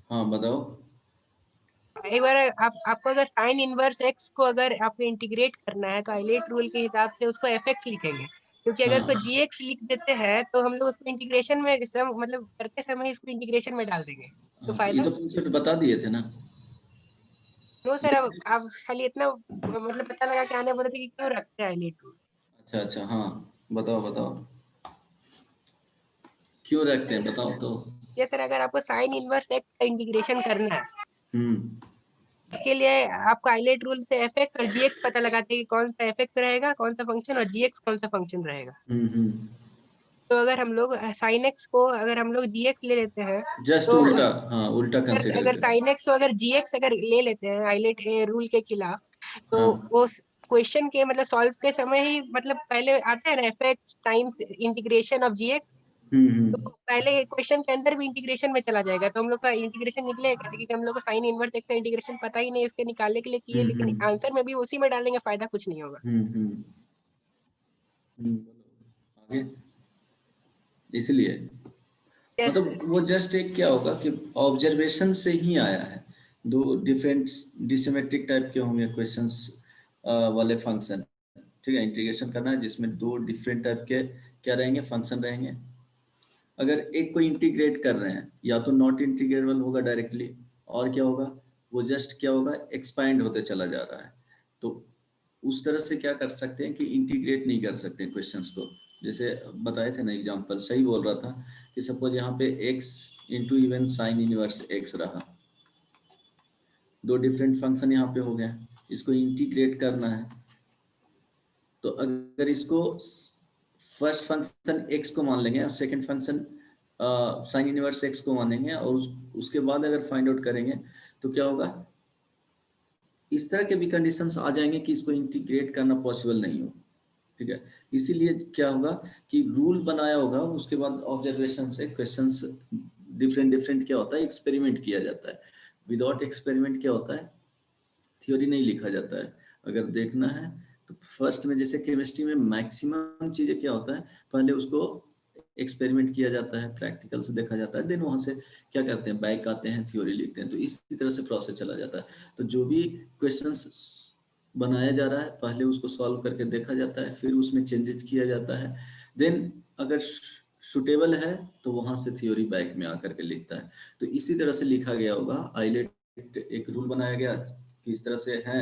हाँ बताओ। एक बार आपको अगर साइन इनवर्स एक्स को अगर आपको इंटीग्रेट करना है तो आइलेट रूल के हिसाब से उसको एफ एक्स लिखेंगे, क्योंकि अगर उसको हाँ जी एक्स लिख देते हैं तो हम लोग उसको इंटीग्रेशन में मतलब करते समय इसको इंटीग्रेशन में डाल देंगे, तो हाँ, तो ये फायदा। तो कंसेप्ट बता दिए थे ना। नो सर, अब आप खाली इतना मतलब पता लगा के आने बोले थे कि क्यों रखते हैं आइलेट रूल। अच्छा अच्छा, हाँ बताओ बताओ, क्यों रखते हैं बताओ तो। ये सर, अगर आपको साइन इनवर्स एक्स का इंटीग्रेशन करना है, हम्म इसके लिए आपको आइलेट रूल से एफ एक्स और जी एक्स पता लगाते हैं कि कौन सा एफ एक्स रहेगा, कौन सा फंक्शन, और जी एक्स कौन सा फंक्शन रहेगा। हम्म। तो अगर हम लोग साइन एक्स को अगर हम लोग जी एक्स ले लेते हैं, जस्ट तो उल्टा, हाँ उल्टा अगर कंसिडर अगर करो। साइन एक्स को अगर जी एक्स अगर ले लेते हैं आइलेट रूल के खिलाफ, तो हाँ। वो क्वेश्चन के मतलब सॉल्व के समय ही मतलब पहले आता है ना f x times integration of g x, तो हम्म। पहले क्वेश्चन के अंदर भी इंटीग्रेशन में चला जाएगा, तो हम लोग का इंटीग्रेशन निकलेगा कैसे, क्योंकि हम लोग को साइन इनवर्स एक्स का इंटीग्रेशन पता ही नहीं, उसके निकालने के लिए किए, लेकिन हम्म। आंसर में भी उसी में डालेंगे, फायदा कुछ नहीं होगा। हम्म। आगे, इसलिए यस मतलब सर। वो जस्ट एक क्या होगा कि ऑब्जर्वेशन से ही आया है। दो डिफरेंट डिसिमेट्रिक टाइप के होंगे क्वेश्चंस वाले फंक्शन। ठीक है, इंटीग्रेशन करना है जिसमें दो डिफरेंट टाइप के क्या रहेंगे, फंक्शन रहेंगे। अगर एक को इंटीग्रेट कर रहे हैं, या तो नॉट इंटीग्रेबल होगा डायरेक्टली, और क्या होगा, वो जस्ट क्या होगा, एक्सपैंड होते चला जा रहा है। तो उस तरह से क्या कर सकते हैं कि इंटीग्रेट नहीं कर सकते क्वेश्चंस को। जैसे बताए थे ना एग्जांपल, सही बोल रहा था कि सपोज यहाँ पे x into even sine inverse x रहा, दो डिफरेंट फंक्शन यहाँ पे हो गए, इसको इंटीग्रेट करना है। तो अगर इसको फर्स्ट फंक्शन x को मान लेंगे और second function sine inverse x को मानेंगे, और उसके बाद अगर फाइंड आउट करेंगे तो क्या होगा, इस तरह के भी कंडीशंस आ जाएंगे कि इसको इंटीग्रेट करना पॉसिबल नहीं हो। ठीक है, इसीलिए क्या होगा कि रूल बनाया होगा, उसके बाद ऑब्जर्वेशन से क्वेश्चंस डिफरेंट डिफरेंट क्या होता है, एक्सपेरिमेंट किया जाता है। विदाउट एक्सपेरिमेंट क्या होता है, थ्योरी नहीं लिखा जाता है। अगर देखना है तो फर्स्ट में जैसे केमिस्ट्री में मैक्सिमम चीजें क्या होता है, पहले उसको एक्सपेरिमेंट किया जाता है, प्रैक्टिकल से देखा जाता है, देन वहां से क्या करते हैं, बैक आते हैं, थ्योरी लिखते हैं। तो इसी तरह से प्रोसेस चला जाता है। तो जो भी क्वेश्चंस बनाया जा रहा है, पहले उसको सॉल्व करके देखा जाता है, फिर उसमें चेंजेस किया जाता है, देन अगर सुटेबल है तो वहां से थ्योरी बैक में आकर के लिखता है। तो इसी तरह से लिखा गया होगा आइलेट, एक रूल बनाया गया कि इस तरह से है,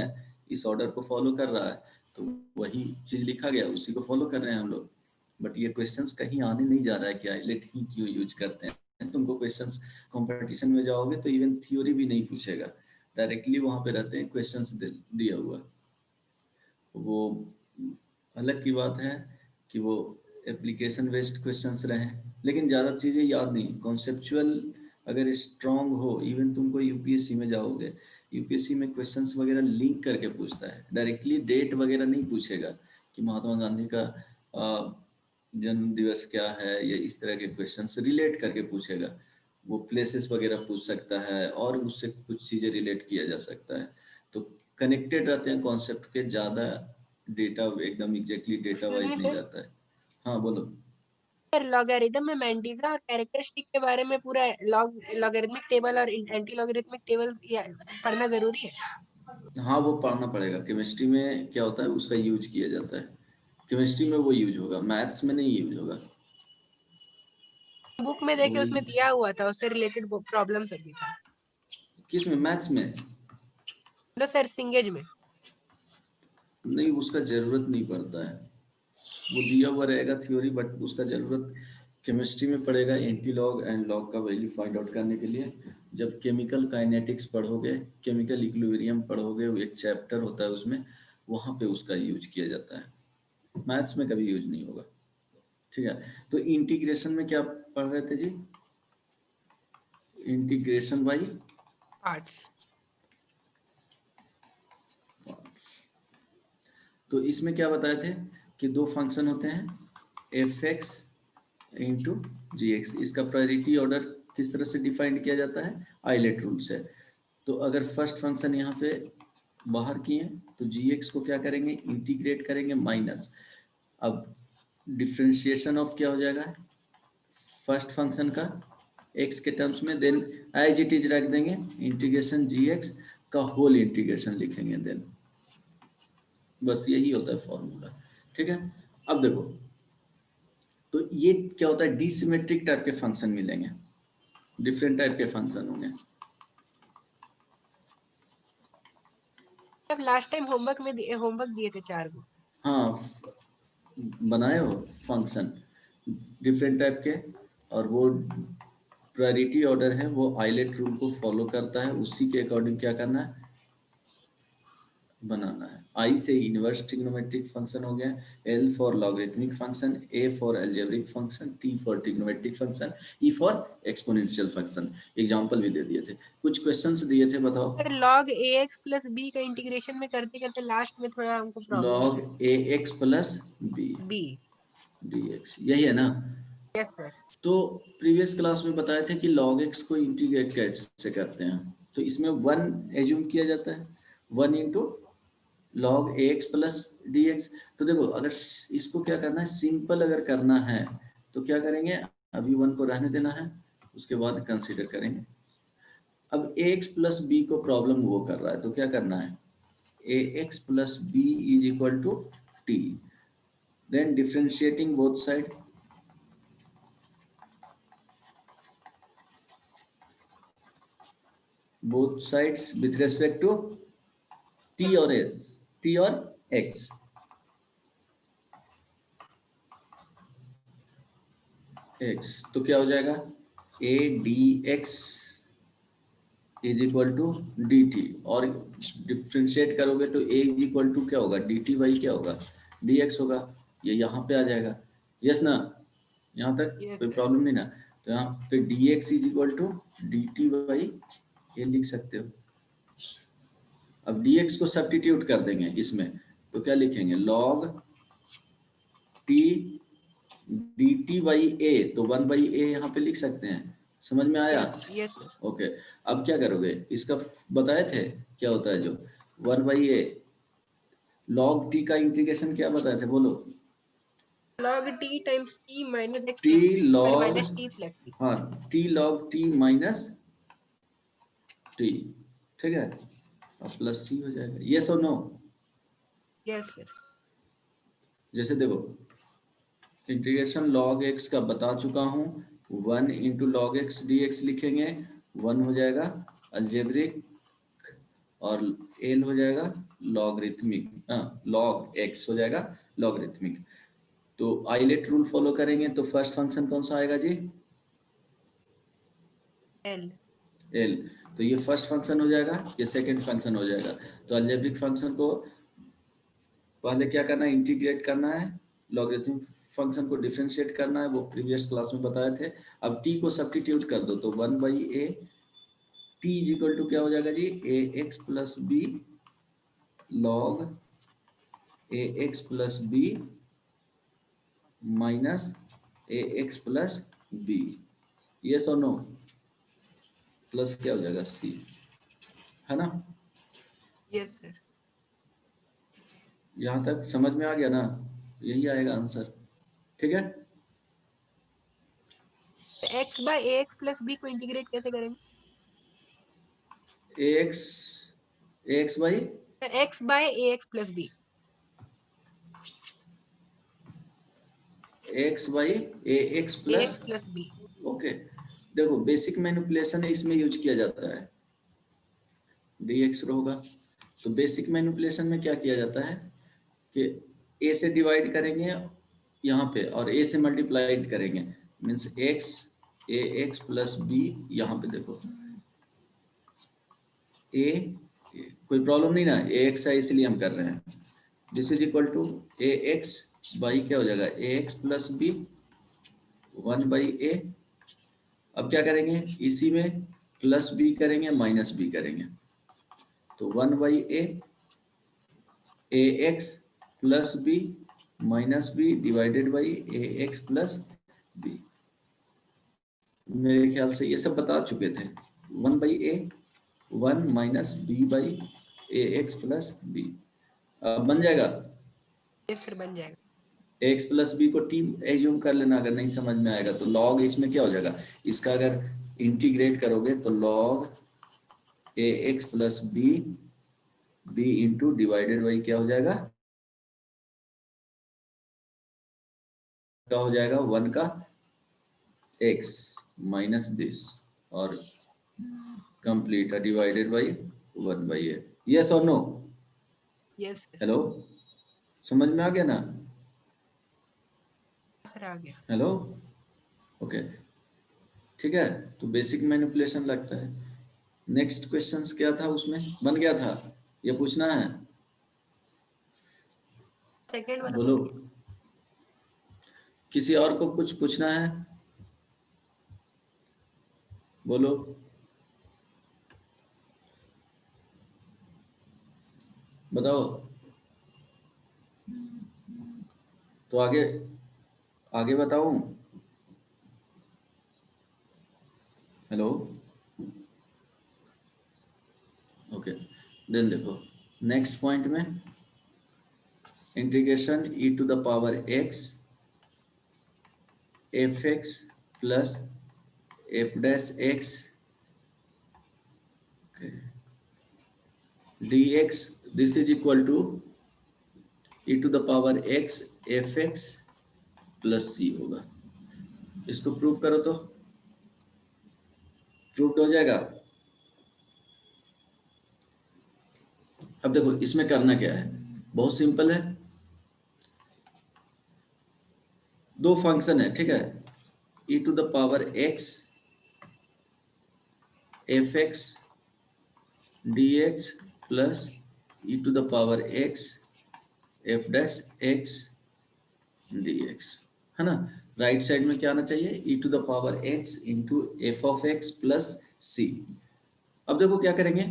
इस ऑर्डर को फॉलो कर रहा है, तो वही चीज लिखा गया, उसी को फॉलो कर रहे हैं हम लोग। बट ये क्वेश्चंस कहीं आने नहीं जा रहा है कि आइलेट ही क्यों यूज करते हैं। तुमको क्वेश्चंस कंपटीशन में जाओगे तो इवन थ्योरी भी नहीं पूछेगा, डायरेक्टली वहां पे रहते हैं क्वेश्चंस दिया हुआ। वो अलग की बात है कि वो एप्लीकेशन बेस्ड क्वेश्चंस रहे, लेकिन ज़्यादा चीज़ें याद नहीं, कॉन्सेप्चुअल अगर स्ट्रांग हो, इवन तुमको यूपीएससी में जाओगे, यूपीएससी में क्वेश्चंस वगैरह लिंक करके पूछता है, डायरेक्टली डेट वगैरह नहीं पूछेगा कि महात्मा गांधी का जन्म दिवस क्या है, या इस तरह के क्वेश्चंस रिलेट करके पूछेगा। वो प्लेसेस वगैरह पूछ सकता है, और उससे कुछ चीज़ें रिलेट किया जा सकता है। तो कनेक्टेड रहते हैं कॉन्सेप्ट के, ज़्यादा डेटा एकदम एग्जैक्टली डेटा एक्सक्यूज वाइज मी नहीं सर, रहता है। हाँ बोलो। लॉगरिथम में मैंडिसा और कैरेक्टरिस्टिक के बारे में पूरा लॉगरिथमिक टेबल और एंटी लॉगरिथमिक टेबल पढ़ना जरूरी है। हाँ वो पढ़ना पड़ेगा, केमिस्ट्री में क्या होता है उसका यूज किया जाता है, केमिस्ट्री में वो यूज होगा, मैथ्स में नहीं यूज होगा। बुक में देखे वही, उसमें दिया हुआ था, उससे रिलेटेड प्रॉब्लम सब भी था। किस में, मैथ्स में? नो सर, सिंगेज में। नहीं, उसका जरूरत नहीं पड़ता है, वो दिया हुआ रहेगा थ्योरी, बट उसका जरूरत केमिस्ट्री में पड़ेगा एंटी लॉग एंड लॉग का वैल्यू फाइंड आउट करने के लिए। जब केमिकल काइनेटिक्स पढ़ोगे, केमिकल इक्विलिब्रियम पढ़ोगे, वो एक चैप्टर होता है उसमें, वहां पे उसका यूज किया जाता है, मैथ्स में कभी यूज नहीं होगा। ठीक है, तो इंटीग्रेशन में क्या पढ़ रहे थे जी, इंटीग्रेशन बाई, पार्ट्स। तो इसमें क्या बताए थे कि दो फंक्शन होते हैं, एफ एक्स इंटू जी एक्स। इसका प्रायोरिटी ऑर्डर किस तरह से डिफाइंड किया जाता है, आइलेट रूल से। तो अगर फर्स्ट फंक्शन यहाँ पे बाहर किए तो जी एक्स को क्या करेंगे, इंटीग्रेट करेंगे माइनस। अब डिफ्रेंशिएशन ऑफ क्या हो जाएगा, फर्स्ट फंक्शन का x के टर्म्स में, देन एज इट इज रख देंगे, इंटीग्रेशन gx का होल इंटीग्रेशन लिखेंगे, देन बस यही होता है फॉर्मूला। ठीक है, अब देखो तो ये क्या होता है, डिसिमेट्रिक टाइप के फंक्शन मिलेंगे, डिफरेंट टाइप के फंक्शन होंगे। अब लास्ट टाइम होमवर्क दिए थे 4 को। हाँ, बनाए हो फंक्शन डिफरेंट टाइप के, और वो प्रायोरिटी ऑर्डर है वो आइलेट रूल को फॉलो करता है, उसी के अकॉर्डिंग क्या करना है, बनाना है। आई से इनवर्स ट्रिग्नोमेट्रिक फंक्शन हो गया, L for logarithmic function, A for algebraic function, T for trigonometric function, E for exponential function. Example भी दे दिए थे, कुछ क्वेश्चंस दिए थे, बताओ। Sir log ax plus b का इंटीग्रेशन में करते करते लास्ट में थोड़ा हमको प्रॉब्लम लॉग ए x plus B b। D X, यही है ना। Yes sir. तो प्रीवियस क्लास में बताए थे कि log x को इंटीग्रेट कैसे करते हैं, तो इसमें 1 एज्यूम किया जाता है, 1 into log ax plus D x. तो देखो अगर इसको क्या करना है, सिंपल अगर करना है तो क्या करेंगे, अभी 1 को रहने देना है, उसके बाद कंसीडर करेंगे। अब ax प्लस बी को प्रॉब्लम वो कर रहा है, तो क्या करना है, ax plus b is equal to t, then differentiating both side, both sides with respect to t और s, t और x। x तो क्या हो जाएगा, a dx is equal to d t, और डिफ्रेंशिएट करोगे तो a इज इक्वल टू क्या होगा, डी टी बाई क्या होगा, dx होगा, ये यहाँ पे आ जाएगा। यस ना, यहाँ तक Yes, कोई sir. प्रॉब्लम नहीं ना। तो यहाँ पे dx is equal to d t by ये लिख सकते हो। अब dx को सब्स्टिट्यूट कर देंगे इसमें, तो क्या लिखेंगे, log t dt by a, तो 1 बाई a यहाँ पे लिख सकते हैं, समझ में आया। Yes, sir. ओके, अब क्या करोगे, इसका बताए थे क्या होता है, जो 1 बाई a log t का इंटीग्रेशन क्या बताए थे, बोलो। Log t times t minus x t plus c पर log, minus t plus c. हाँ t log t minus t, ठीक है, अब प्लस c हो जाएगा, यस और नो। Yes, sir. जैसे देखो इंटीग्रेशन log x का बता चुका हूँ, 1 into log x D x लिखेंगे, 1 हो जाएगा अलजेब्रिक, और एल हो जाएगा लॉगरिथमिक, log x हो जाएगा लॉगरिथमिक। तो आइलेट रूल फॉलो करेंगे तो फर्स्ट फंक्शन कौन सा आएगा जी, L. एल, तो ये फर्स्ट फंक्शन हो जाएगा, ये सेकंड फंक्शन हो जाएगा। तो अलजेब्रिक फंक्शन को पहले क्या करना है, इंटीग्रेट करना है, लॉगरिथमिक फंक्शन को डिफरेंशिएट करना है, वो प्रीवियस क्लास में बताए थे। अब t को सब्स्टिट्यूट कर दो, तो 1 by a, t is equal to क्या हो जाएगा जी, a x plus b log A x plus b minus a x plus b, yes और नो, प्लस क्या हो जाएगा सी, है ना। Yes, sir. यहां तक समझ में आ गया ना, यही आएगा आंसर, ठीक है। x by ax plus b को इंटीग्रेट कैसे करेंगे? A x by Sir, x by ax plus b. X by A x plus, ax plus b. Okay. देखो बेसिक मैनिपुलेशन इसमें यूज किया जाता है, dx होगा, तो बेसिक मैनिपुलेशन में क्या किया जाता है कि a से डिवाइड करेंगे यहाँ पे, और a से मल्टीप्लाइड करेंगे, मीन्स x ए एक्स प्लस बी, यहाँ पे देखो a, कोई प्रॉब्लम नहीं ना, ए एक्स है इसलिए हम कर रहे हैं, this is equal to a x by क्या हो जाएगा, a x plus b 1 by a. अब क्या करेंगे, इसी में प्लस बी करेंगे माइनस बी करेंगे, तो 1 by A x plus b minus b divided by A x plus b. मेरे ख्याल से ये सब बता चुके थे, 1 by a 1 minus B by A x plus b, बन जाएगा। Yes, sir, बन जाएगा। एक्स प्लस बी को टी एज्यूम कर लेना, अगर नहीं समझ में आएगा तो लॉग इसमें क्या हो जाएगा, इसका अगर इंटीग्रेट करोगे तो log ax plus b into divided by क्या हो जाएगा, क्या हो जाएगा 1 का x माइनस दिस और complete divided by 1 by a। Yes और नो? यस हेलो, समझ में आ गया ना? सर, आ गया। हेलो, ओके, ठीक है। तो बेसिक मैनिपुलेशन लगता है। नेक्स्ट क्वेश्चंस क्या था उसमें, बन गया था, ये पूछना है? सेकंड वाला बोलो, बन गया। किसी और को कुछ पूछना है? बोलो, बताओ। तो आगे आगे बताऊं? हेलो, ओके, देन देखो नेक्स्ट पॉइंट में integration e to the power x f(x) plus f dash x dx, this is equal to e to the power x f(x) plus c होगा। इसको प्रूव करो तो प्रूव्ड हो जाएगा। अब देखो इसमें करना क्या है, बहुत सिंपल है। दो फंक्शन है, ठीक है, e to the power x f(x) dx plus e to the power x f dash x dx, है ना। राइट साइड में क्या आना चाहिए, e to the power x into F of X plus C. अब देखो क्या करेंगे,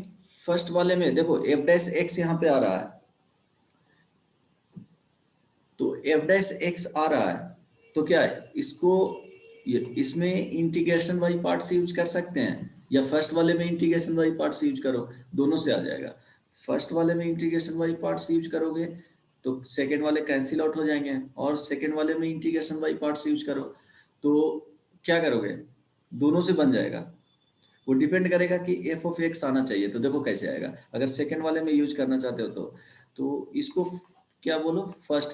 फर्स्ट वाले में देखो f डैश x यहाँ पे आ रहा है, तो f डैश x आ रहा है, तो क्या है इसको इसमें इंटीग्रेशन वाली पार्ट्स यूज कर सकते हैं, या फर्स्ट वाले में इंटीग्रेशन वाली पार्ट्स यूज करो, दोनों से आ जाएगा। फर्स्ट वाले में इंटीग्रेशन वाली पार्ट्स यूज करोगे तो सेकेंड वाले कैंसिल आउट हो जाएंगे, और सेकेंड वाले में इंटीग्रेशन वाली पार्ट्स यूज करो तो क्या करोगे, दोनों से बन जाएगा। वो डिपेंड करेगा कि एफ ऑफ एक्स आना चाहिए, तो देखो कैसे आएगा। अगर सेकेंड वाले में यूज करना चाहते हो तो इसको क्या बोलो, फर्स्ट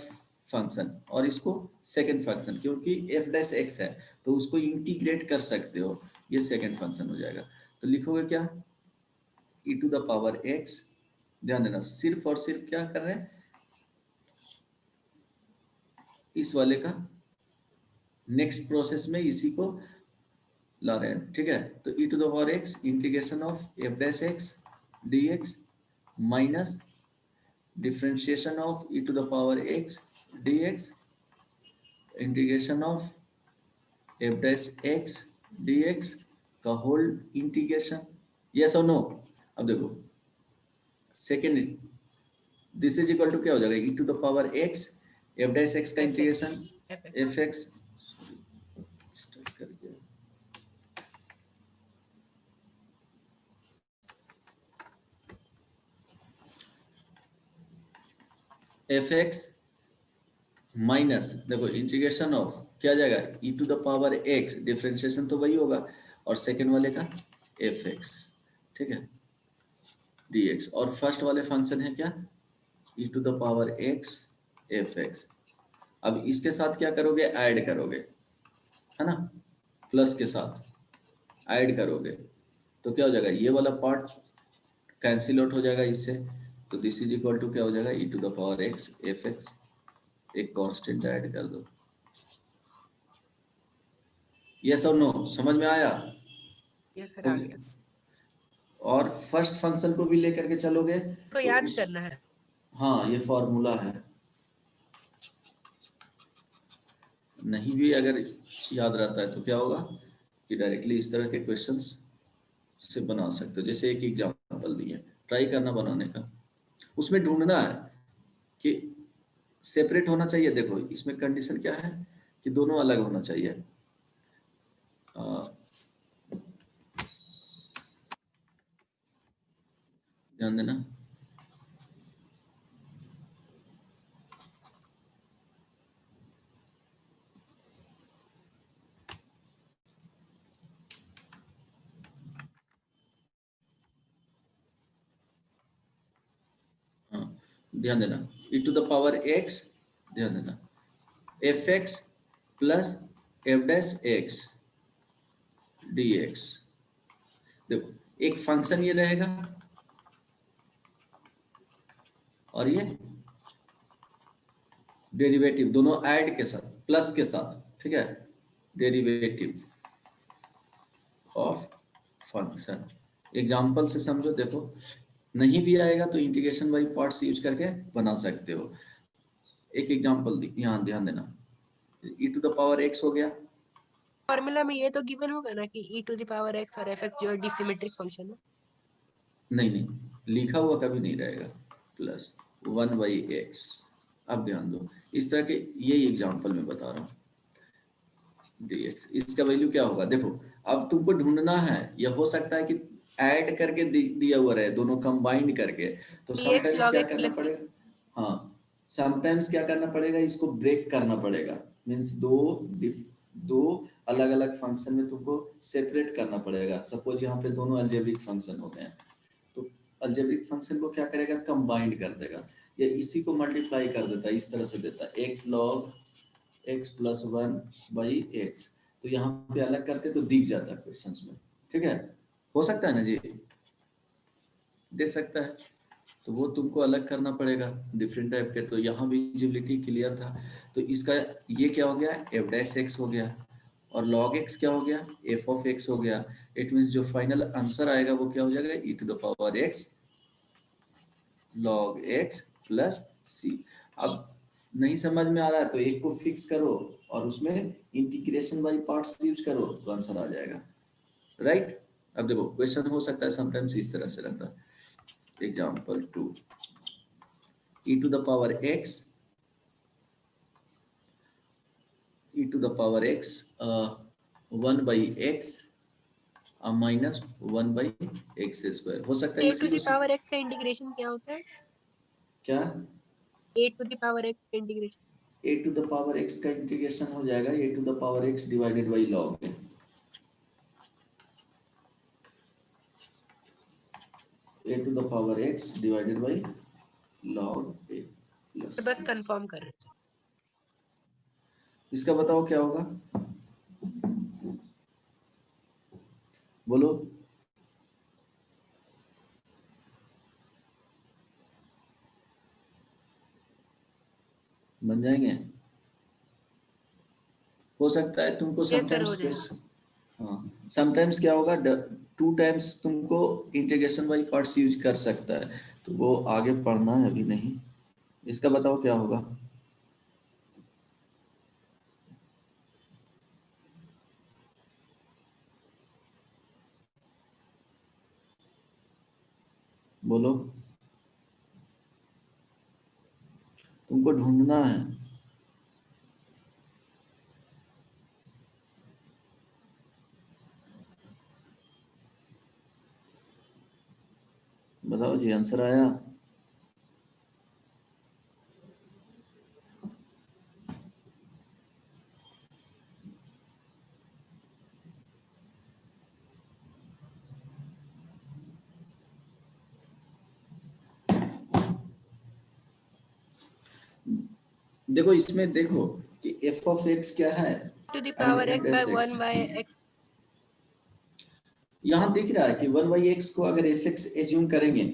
फंक्शन, और इसको सेकेंड फंक्शन, क्योंकि एफ डैश एक्स है तो उसको इंटीग्रेट कर सकते हो, ये सेकेंड फंक्शन हो जाएगा। तो लिखोगे क्या, ई टू द पावर एक्स, ध्यान देना सिर्फ और सिर्फ क्या कर रहे हैं, इस वाले का नेक्स्ट प्रोसेस में इसी को ला रहे हैं, ठीक है। तो E to the power X integration of F dash X D x minus differentiation of e to the power x dx integration of f dash x dx का होल इंटीग्रेशन, यस और नो। अब देखो second, this is equal to क्या हो जाएगा, e to the power x f dash x का integration f x F X minus, देखो integration of क्या जाएगा, e to the power x, differentiation तो वही होगा, और सेकेंड वाले का एफ एक्स, ठीक है, dx, और फर्स्ट वाले फंक्शन है क्या, e to the power x F x. अब इसके साथ क्या करोगे, ऐड करोगे, है ना, प्लस के साथ ऐड करोगे तो क्या हो जाएगा, ये वाला पार्ट कैंसिल आउट हो जाएगा इससे, तो दिस इज इक्वल टू क्या हो जाएगा, e to the power x F x, एक कांस्टेंट ऐड कर दो। यस और नो, समझ में आया? यस सर, हो आ गया। गया। और फर्स्ट फंक्शन को भी लेकर के चलोगे को तो याद उस, करना है। हाँ ये फॉर्मूला है, नहीं भी अगर याद रहता है तो क्या होगा कि डायरेक्टली इस तरह के क्वेश्चंस से बना सकते हो। जैसे एक एग्जांपल दिए, ट्राई करना बनाने का, उसमें ढूंढना है कि सेपरेट होना चाहिए। देखो इसमें कंडीशन क्या है कि दोनों अलग होना चाहिए। ध्यान देना, ध्यान देना, e to the power x, ध्यान देना, fx plus f dash x dx। देखो एक फंक्शन ये रहेगा और ये डेरिवेटिव, दोनों ऐड के साथ, प्लस के साथ, ठीक है, डेरिवेटिव ऑफ फंक्शन। एग्जाम्पल से समझो, देखो नहीं भी आएगा तो इंटीग्रेशन बाई पार्ट्स यूज करके बना सकते हो। एक एग्जाम्पल यहाँ ध्यान देना, e to the power x हो गया, फॉर्मूला में ये तो गिवन होगा ना कि e to the power x और fx जो डिसिमेट्रिक फंक्शन है। नहीं नहीं, लिखा हुआ कभी नहीं रहेगा, प्लस 1/x। अब ध्यान दो, इस तरह के यही एग्जाम्पल में बता रहा हूँ, dx इसका वैल्यू क्या होगा, देखो अब तुमको ढूंढना है, यह हो सकता है कि ऐड करके दिया हुआ रहे, दोनों कंबाइन करके, तो dx समटाइम्स log क्या x करना plus c। पड़ेगा, हाँ समटाइम्स क्या करना पड़ेगा, इसको ब्रेक करना पड़ेगा, मीन्स दो अलग अलग फंक्शन में तुमको सेपरेट करना पड़ेगा। सपोज यहाँ पे दोनों अलजेब्रिक फंक्शन होते हैं, तो अलजेब्रिक फंक्शन को क्या करेगा, कंबाइन कर देगा, या इसी को मल्टीप्लाई कर देता है, इस तरह से देता है x log x plus 1/x। तो यहाँ पे अलग करते तो दिख जाता है क्वेश्चंस में, ठीक है, हो सकता है ना जी, दे सकता है, तो वो तुमको अलग करना पड़ेगा डिफरेंट टाइप के। तो यहाँ विजिबिलिटी क्लियर था, तो इसका ये क्या हो गया, f डैश x हो गया, और log x क्या हो गया, f ऑफ x हो गया। इट मीन्स जो फाइनल आंसर आएगा वो क्या हो जाएगा, e to the power x log x plus c। अब नहीं समझ में आ रहा है तो एक को फिक्स करो और उसमें इंटीग्रेशन बाई पार्ट्स यूज करो तो आंसर आ जाएगा, राइट। अब देखो क्वेश्चन हो सकता है समटाइम्स इस तरह से रहता है, example 2, e to the power x, e to the power x 1/x minus 1/x²। हो सकता है a इसी टू को द पावर x का इंटीग्रेशन क्या होता है, क्या, a to the power x का integration. a to the power x का इंटीग्रेशन हो जाएगा a to the power x divided by log a, a to the power x divided by log a plus. बस confirm कर रहे थे। इसका बताओ क्या होगा, बोलो। बन जाएंगे, हो सकता है तुमको ये सर समटाइम्स हो जाएगा। क्वेश्चन, हाँ समटाइम्स क्या होगा, 2 टाइम्स तुमको इंटीग्रेशन बाई पार्ट्स यूज कर सकता है, तो वो आगे पढ़ना है, अभी नहीं। इसका बताओ क्या होगा, बोलो, तुमको ढूंढना है। बताओ जी, आंसर आया, देखो इसमें देखो कि f ऑफ x क्या है to the and power f x by dash x, 1/x। यहाँ दिख रहा है कि 1/x को अगर fx एज्यूम करेंगे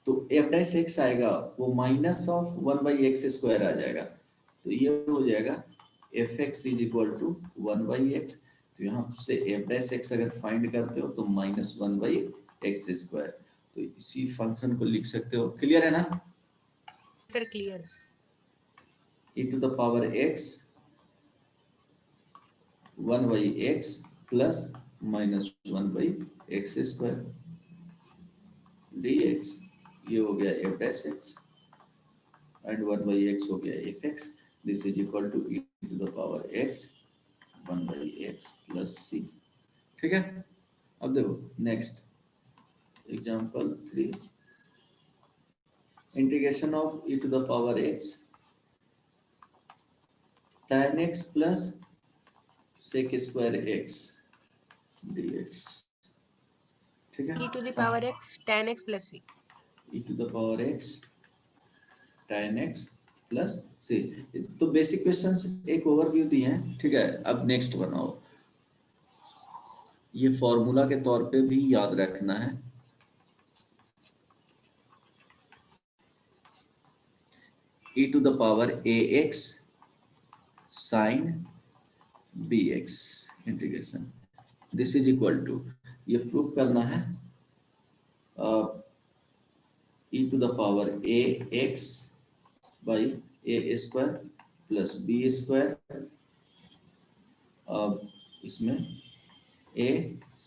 तो f डैश x आएगा, वो माइनस ऑफ 1/x² आ जाएगा, तो ये हो जाएगा fx is equal to 1/x। तो यहाँ से f डैश x अगर फाइंड करते हो तो माइनस 1/x², तो इसी फंक्शन को लिख सकते हो। क्लियर है ना, sir clear. e to the power x 1/x plus minus 1/x² dx, ये हो गया f dash x and 1/x हो गया fx, this is equal to e to the power x 1/x plus c, ठीक है। अब देखो next example 3, integration of e to the power x tan x plus sec square x dx, ठीक है, e to the power x tan x plus c। e to the power x tan x plus C. तो basic questions एक overview दिए हैं, ठीक है। अब next बनाओ, ये फॉर्मूला के तौर पे भी याद रखना है। e to the power ax sin bx integration, this is equal to, ये प्रूफ करना है, e to the power ax by a square plus b square, अब इसमें a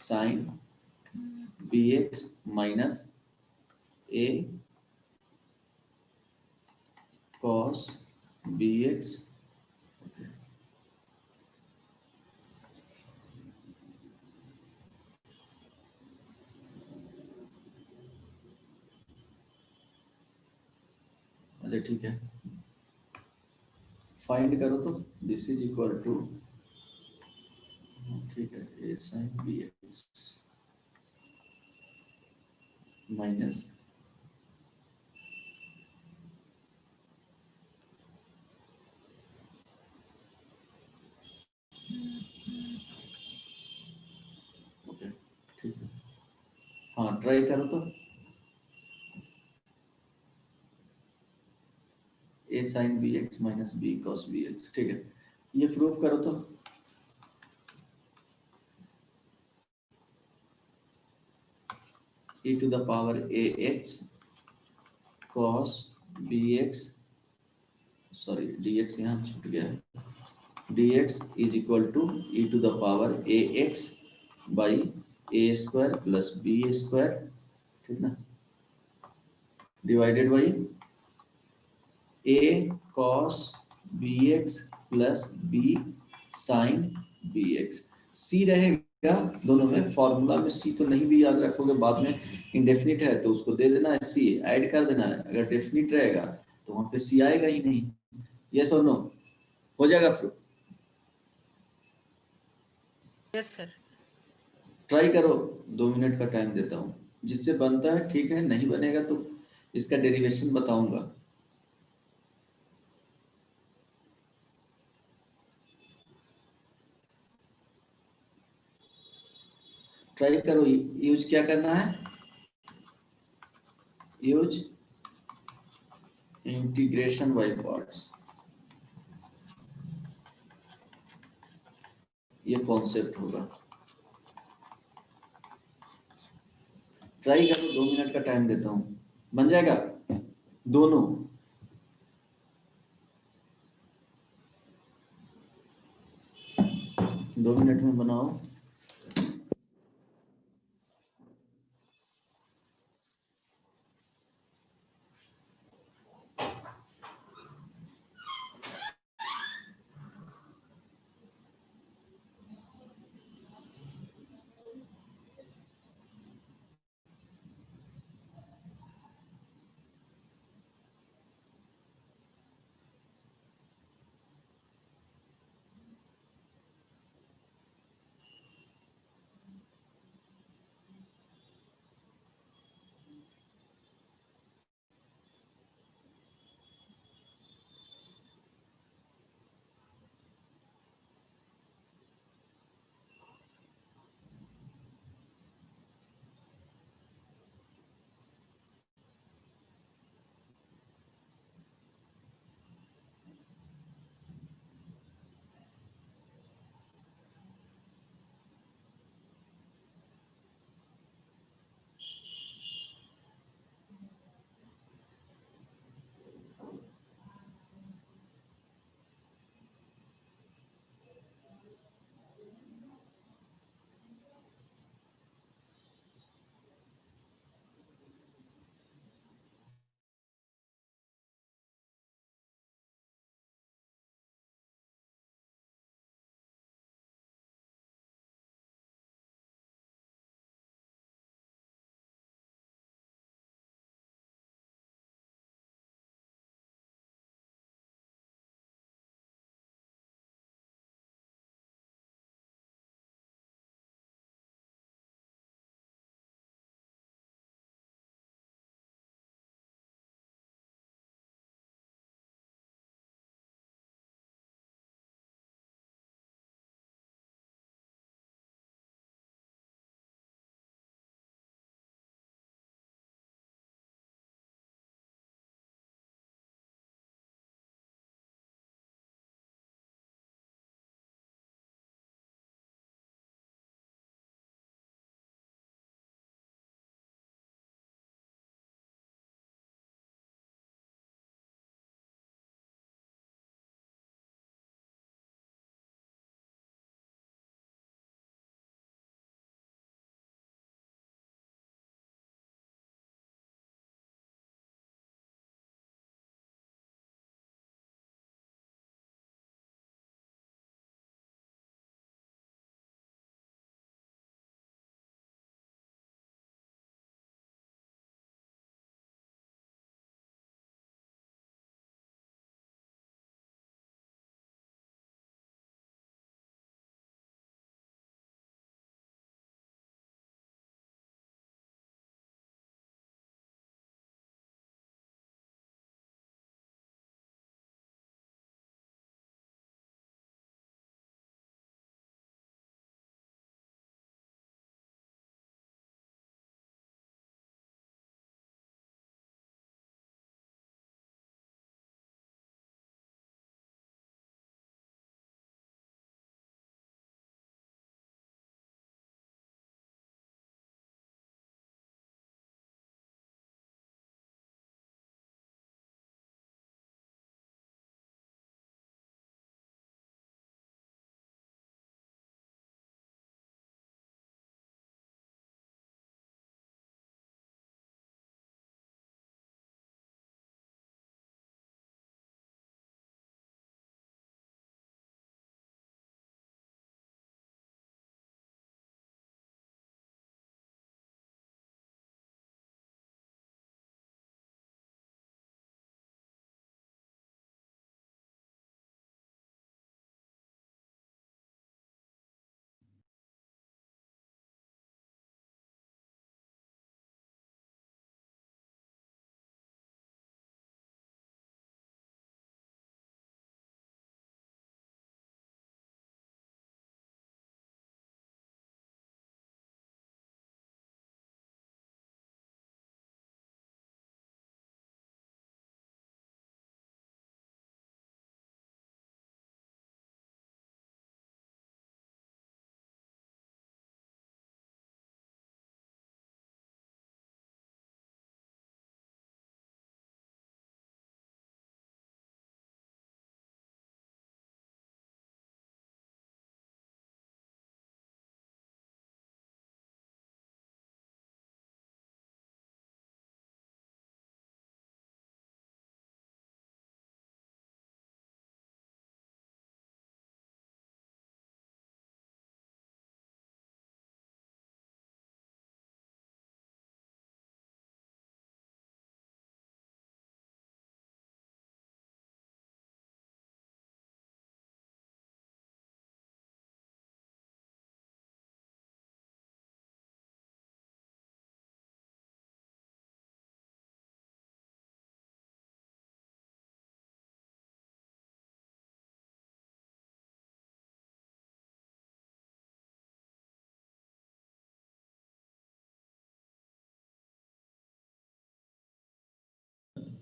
sin bx minus a cos bx। अच्छा ठीक है, find करो तो दिस इज इक्वल टू, ठीक है, a sin bx minus okay, ठीक है, हाँ ट्राई करो तो, a sin bx minus b cos bx, ठीक है, ये प्रूफ करो तो, e to the power ax cos bx, sorry dx यहाँ छूट गया है, dx is equal to e to the power ax by a square plus b square, ठीक ना, divided by a cos bx plus b sin bx। c रहेगा दोनों में, formula में c तो नहीं भी याद रखोगे, बाद में इंडेफिनिट है तो उसको दे देना है c, ऐड कर देना है, अगर डेफिनिट रहेगा तो वहां पे c आएगा ही नहीं। यस और नो, हो जाएगा फिर, यस सर। ट्राई करो, 2 मिनट का टाइम देता हूँ, जिससे बनता है ठीक है, नहीं बनेगा तो इसका डेरिवेशन बताऊंगा। ट्राई करो, यूज क्या करना है, यूज इंटीग्रेशन बाय पार्ट्स, ये कॉन्सेप्ट होगा। ट्राई करो, 2 मिनट का टाइम देता हूँ, बन जाएगा दोनों। 2 मिनट में बनाओ।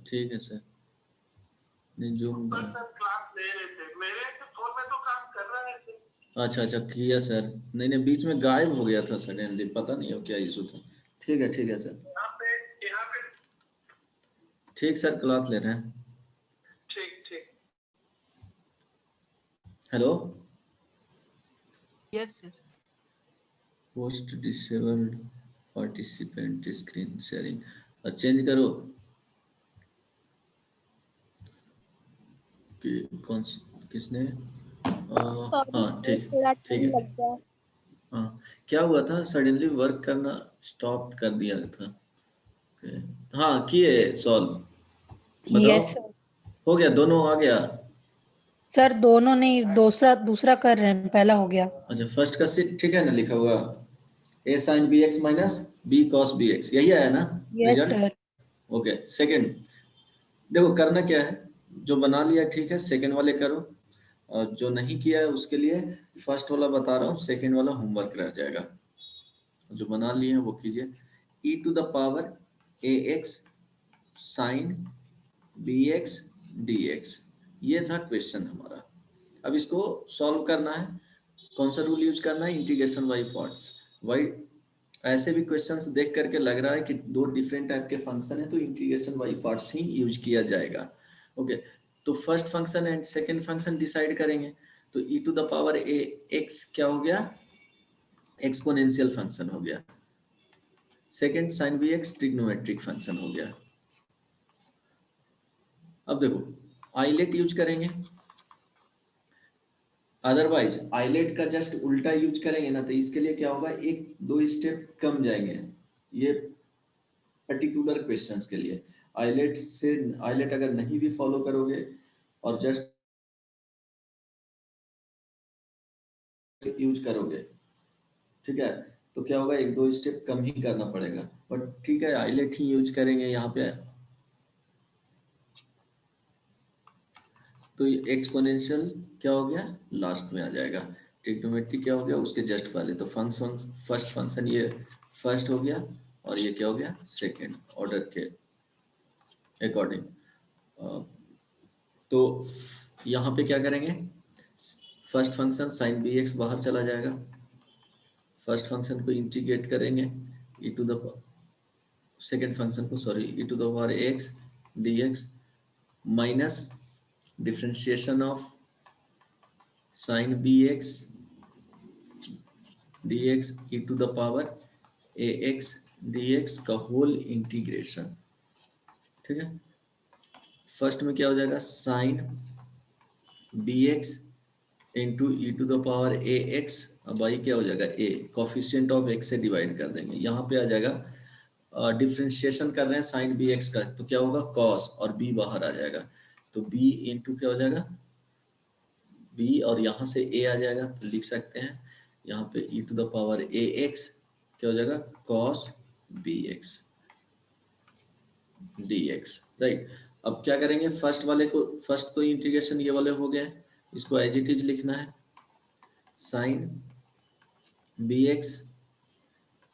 ठीक है सर, नहीं जूम सर क्लास ले रहे थे, मेरे फोन में तो काम कर रहे थे। अच्छा अच्छा किया सर, नहीं नहीं बीच में गायब हो गया था सडनली, पता नहीं हो क्या इशू था। ठीक है सर, यहाँ पे ठीक सर, क्लास ले रहे हैं। ठीक ठीक। Hello, yes sir. Post disabled participant screen sharing, change करो कि कौन किसने सॉरी हाँ ठीक, थोड़ा ठीक टाइम है। लग गया। हाँ, क्या हुआ था, सडनली वर्क करना स्टॉप कर दिया था। ओके, हाँ किए सॉल्व, बताओ। Yes sir. हो गया, दोनों आ गया। सर दोनों नहीं, दूसरा दूसरा कर रहे हैं, पहला हो गया। अच्छा फर्स्ट का सीट ठीक है ना लिखा हुआ, A sine B X minus B cos B X, यही आया ना yes result. Sir. Okay, second देखो करना क्या है, जो बना लिया ठीक है, सेकंड वाले करो, और जो नहीं किया है उसके लिए फर्स्ट वाला बता रहा हूँ, सेकंड वाला होमवर्क रह जाएगा। जो बना लिए हैं वो कीजिए, e to the power A x sine B x D x, ये था क्वेश्चन हमारा। अब इसको सॉल्व करना है, कौन सा रूल यूज करना है, इंटीग्रेशन बाई पार्ट्स। वाई ऐसे भी क्वेश्चंस देख करके लग रहा है कि दो डिफरेंट टाइप के फंक्शन है, तो इंटीग्रेशन बाई पार्ट्स ही यूज किया जाएगा। ओके, तो first function and second function decide करेंगे। तो e to the power A x क्या हो गया, एक्सपोनेंशियल फंक्शन हो गया। Second sine B x trigonometric function हो गया। अब देखो आइलेट यूज करेंगे, अदरवाइज आइलेट का जस्ट उल्टा यूज करेंगे ना, तो इसके लिए क्या होगा, एक दो स्टेप कम जाएंगे ये पर्टिकुलर क्वेश्चंस के लिए। आइलेट से, आइलेट अगर नहीं भी फॉलो करोगे और जस्ट यूज करोगे, ठीक है, तो क्या होगा, एक दो स्टेप कम ही करना पड़ेगा। बट ठीक है, आइलेट ही यूज करेंगे यहाँ पे। तो ये एक्सपोनेंशियल क्या हो गया, लास्ट में आ जाएगा। ट्रिग्नोमेट्री क्या हो गया, उसके जस्ट पहले। तो फंक्शन फर्स्ट फंक्शन ये फर्स्ट हो गया, और ये क्या हो गया, सेकंड ऑर्डर के अकॉर्डिंग। तो यहाँ पे क्या करेंगे, first function sine B x बाहर चला जाएगा, फर्स्ट फंक्शन को इंटीग्रेट करेंगे e to the, second function को sorry, e to the power x D x minus differentiation of sine B x D x e to the power A x D x का whole integration. ठीक है, first में क्या हो जाएगा, sine B x into e to the power A x, अब आई क्या हो जाएगा, ए कॉफिशिएंट ऑफ एक्स से डिवाइड कर देंगे, यहाँ पे आ जाएगा डिफ्रेंशिएशन कर रहे हैं साइन बी एक्स का, तो क्या होगा, कॉस, और बी बाहर आ जाएगा, तो बी इंटू क्या हो जाएगा, बी, और यहाँ से ए आ जाएगा, तो लिख सकते हैं यहाँ पे E to the power A x क्या हो जाएगा, cos B x D X, right. अब क्या करेंगे, फर्स्ट वाले को, फर्स्ट तो इंटीग्रेशन ये वाले हो गए, इसको एज इट इज लिखना है, sine B x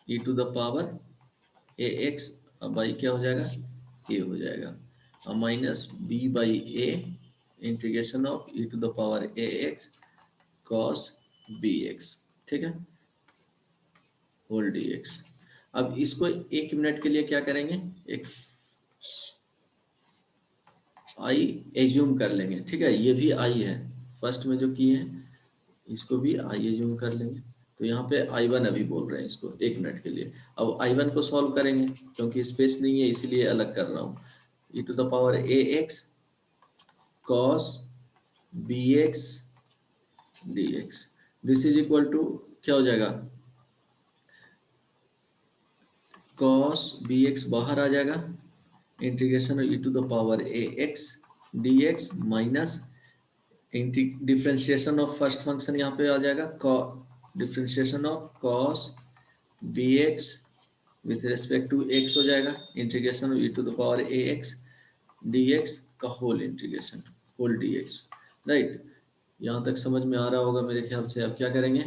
e to the power A x, अब बाई क्या हो जाएगा, ए हो जाएगा, अब minus B by a integration of e to the power A x cos B x, ठीक है, होल डी एक्स। अब इसको एक मिनट के लिए क्या करेंगे, एक आई एज्यूम कर लेंगे, ठीक है, ये भी आई है, फर्स्ट में जो किए हैं इसको भी आई एज्यूम कर लेंगे। तो यहाँ पे I1 अभी बोल रहे हैं इसको एक मिनट के लिए। अब I1 को सॉल्व करेंगे, क्योंकि स्पेस नहीं है इसीलिए अलग कर रहा हूँ, e to the power A x cos B x D x, this is equal to क्या हो जाएगा, कॉस बी एक्स बाहर आ जाएगा, integration e to the power A x D x minus differentiation of first function यहाँ पे आ जाएगा, differentiation of cos B x with respect to x हो जाएगा, integration e to the power A x D x का whole integration, whole D X, right. यहाँ तक समझ में आ रहा होगा मेरे ख्याल से। अब क्या करेंगे,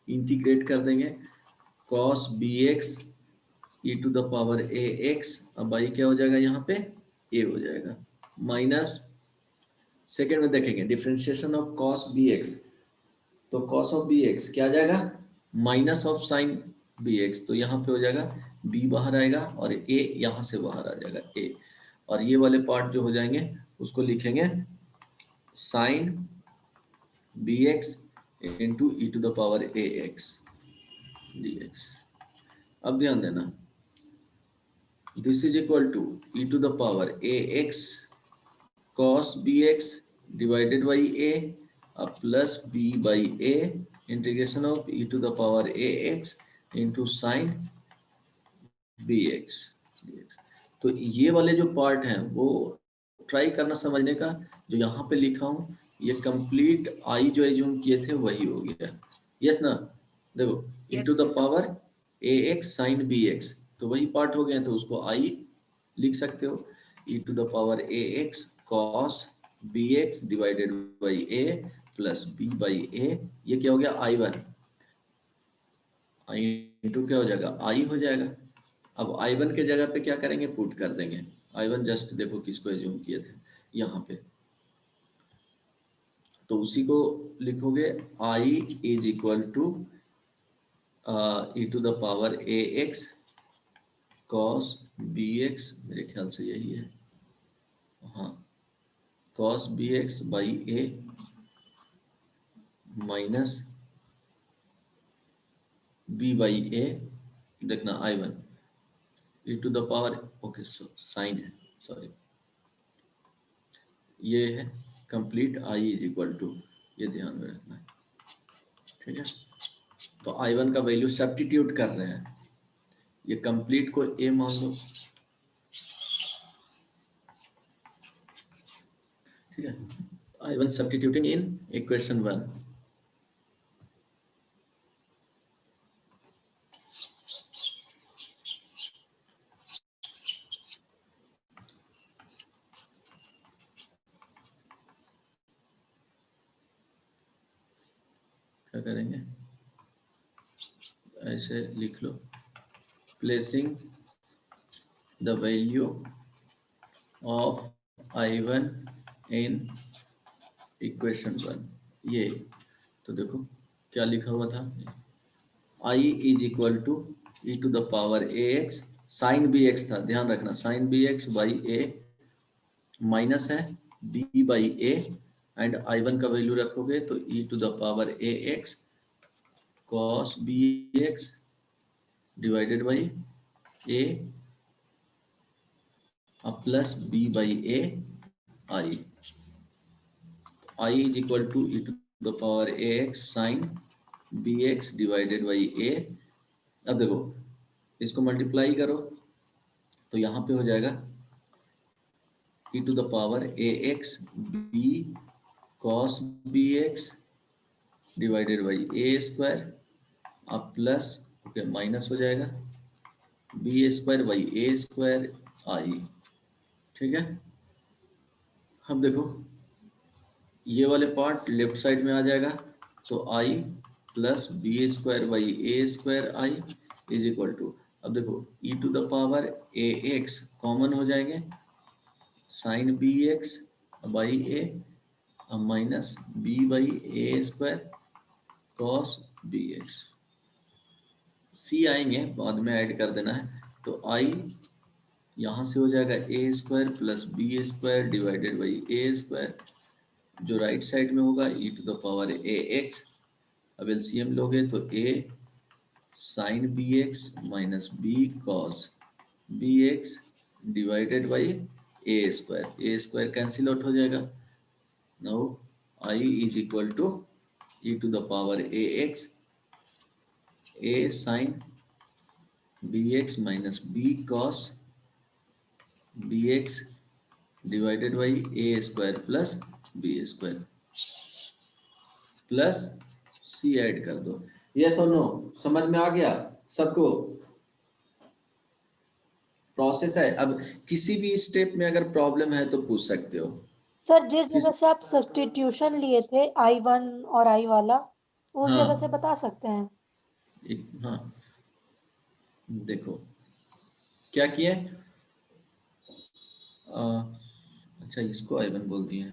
इंटीग्रेट कर देंगे, cos B x e to the power A x, अब आई क्या हो जाएगा यहाँ पे, ए हो जाएगा, माइनस सेकेंड में देखेंगे differentiation of cos B x, तो कॉस ऑफ बी एक्स क्या आ जाएगा, minus of sine B x, तो यहाँ पे हो जाएगा बी बाहर आएगा और ए यहाँ से बाहर आ जाएगा ए, और ये वाले पार्ट जो हो जाएंगे उसको लिखेंगे sine B x into e to the power A x D x. अब ध्यान देना, this is equal to E to the power A x cos bx divided by a plus b by a integration of e to the power ax into sin bx dx। तो ये वाले जो part हैं वो try करना समझने का, जो यहाँ पे लिखा हूँ ये कंप्लीट आई जो एज्यूम किए थे वही हो गया, यस ना। देखो e to the power ax sin bx, तो वही पार्ट हो गया, तो उसको आई लिख सकते हो, e to the power ax cos bx divided by a plus b by a, ये क्या हो गया I1, आई इंटू क्या हो जाएगा I हो जाएगा। अब I1 के जगह पे क्या करेंगे, पुट कर देंगे I1, जस्ट देखो किसको एज्यूम किए थे यहाँ पे, तो उसी को लिखोगे I is equal to E to the power ax cos bx, मेरे ख्याल से यही है, हाँ cos bx by a minus b by a, देखना I1 e to the power, okay sine है, सॉरी ये है complete I is equal to, ये ध्यान में रखना है, ठीक है। तो I1 का वैल्यू सब्स्टिट्यूट कर रहे हैं, ये कंप्लीट को a मान लो, ठीक है। I1 सब्स्टिट्यूटिंग इन इक्वेशन 1, क्या करेंगे, ऐसे लिख लो, placing the value of I1 in equation 1, ये तो देखो क्या लिखा हुआ था, I is equal to E to the power ax sine B X था, ध्यान रखना sine B X by A minus है b by A, and I1 का वैल्यू रखोगे तो e to the power ax cos bx divided by a plus b by a I, I is equal to E to the power ax sine bx divided by a। अब देखो इसको multiply करो तो यहाँ पे हो जाएगा e to the power ax b cos bx divided by a square अब प्लस ओके माइनस हो जाएगा B square by A square I, ठीक है। अब देखो ये वाले पार्ट लेफ्ट साइड में आ जाएगा, तो I plus B square by A square I is equal to, अब देखो E to the power A X common हो जाएंगे sine B X by A minus B by A square cos B X, C आएंगे बाद में add कर देना है, तो आई यहाँ से हो जाएगा A square plus B square divided by A square, जो राइट साइड में होगा E to the power A x, अब एलसीएम लोगे तो A sine B X minus B cos B X divided by A square cancel out हो जाएगा। Now I is equal to E to the power A X A sine B X minus B cos B X divided by A square plus B square plus C add कर दो, yes और no, समझ में आ गया सबको, process है। अब किसी भी स्टेप में अगर प्रॉब्लम है तो पूछ सकते हो। सर जिस जगह से आप सब्स्टिट्यूशन लिए थे I1 और I वाला, उस जगह से बता सकते हैं। हाँ देखो क्या किए, अच्छा इसको I1 बोल दिए हैं।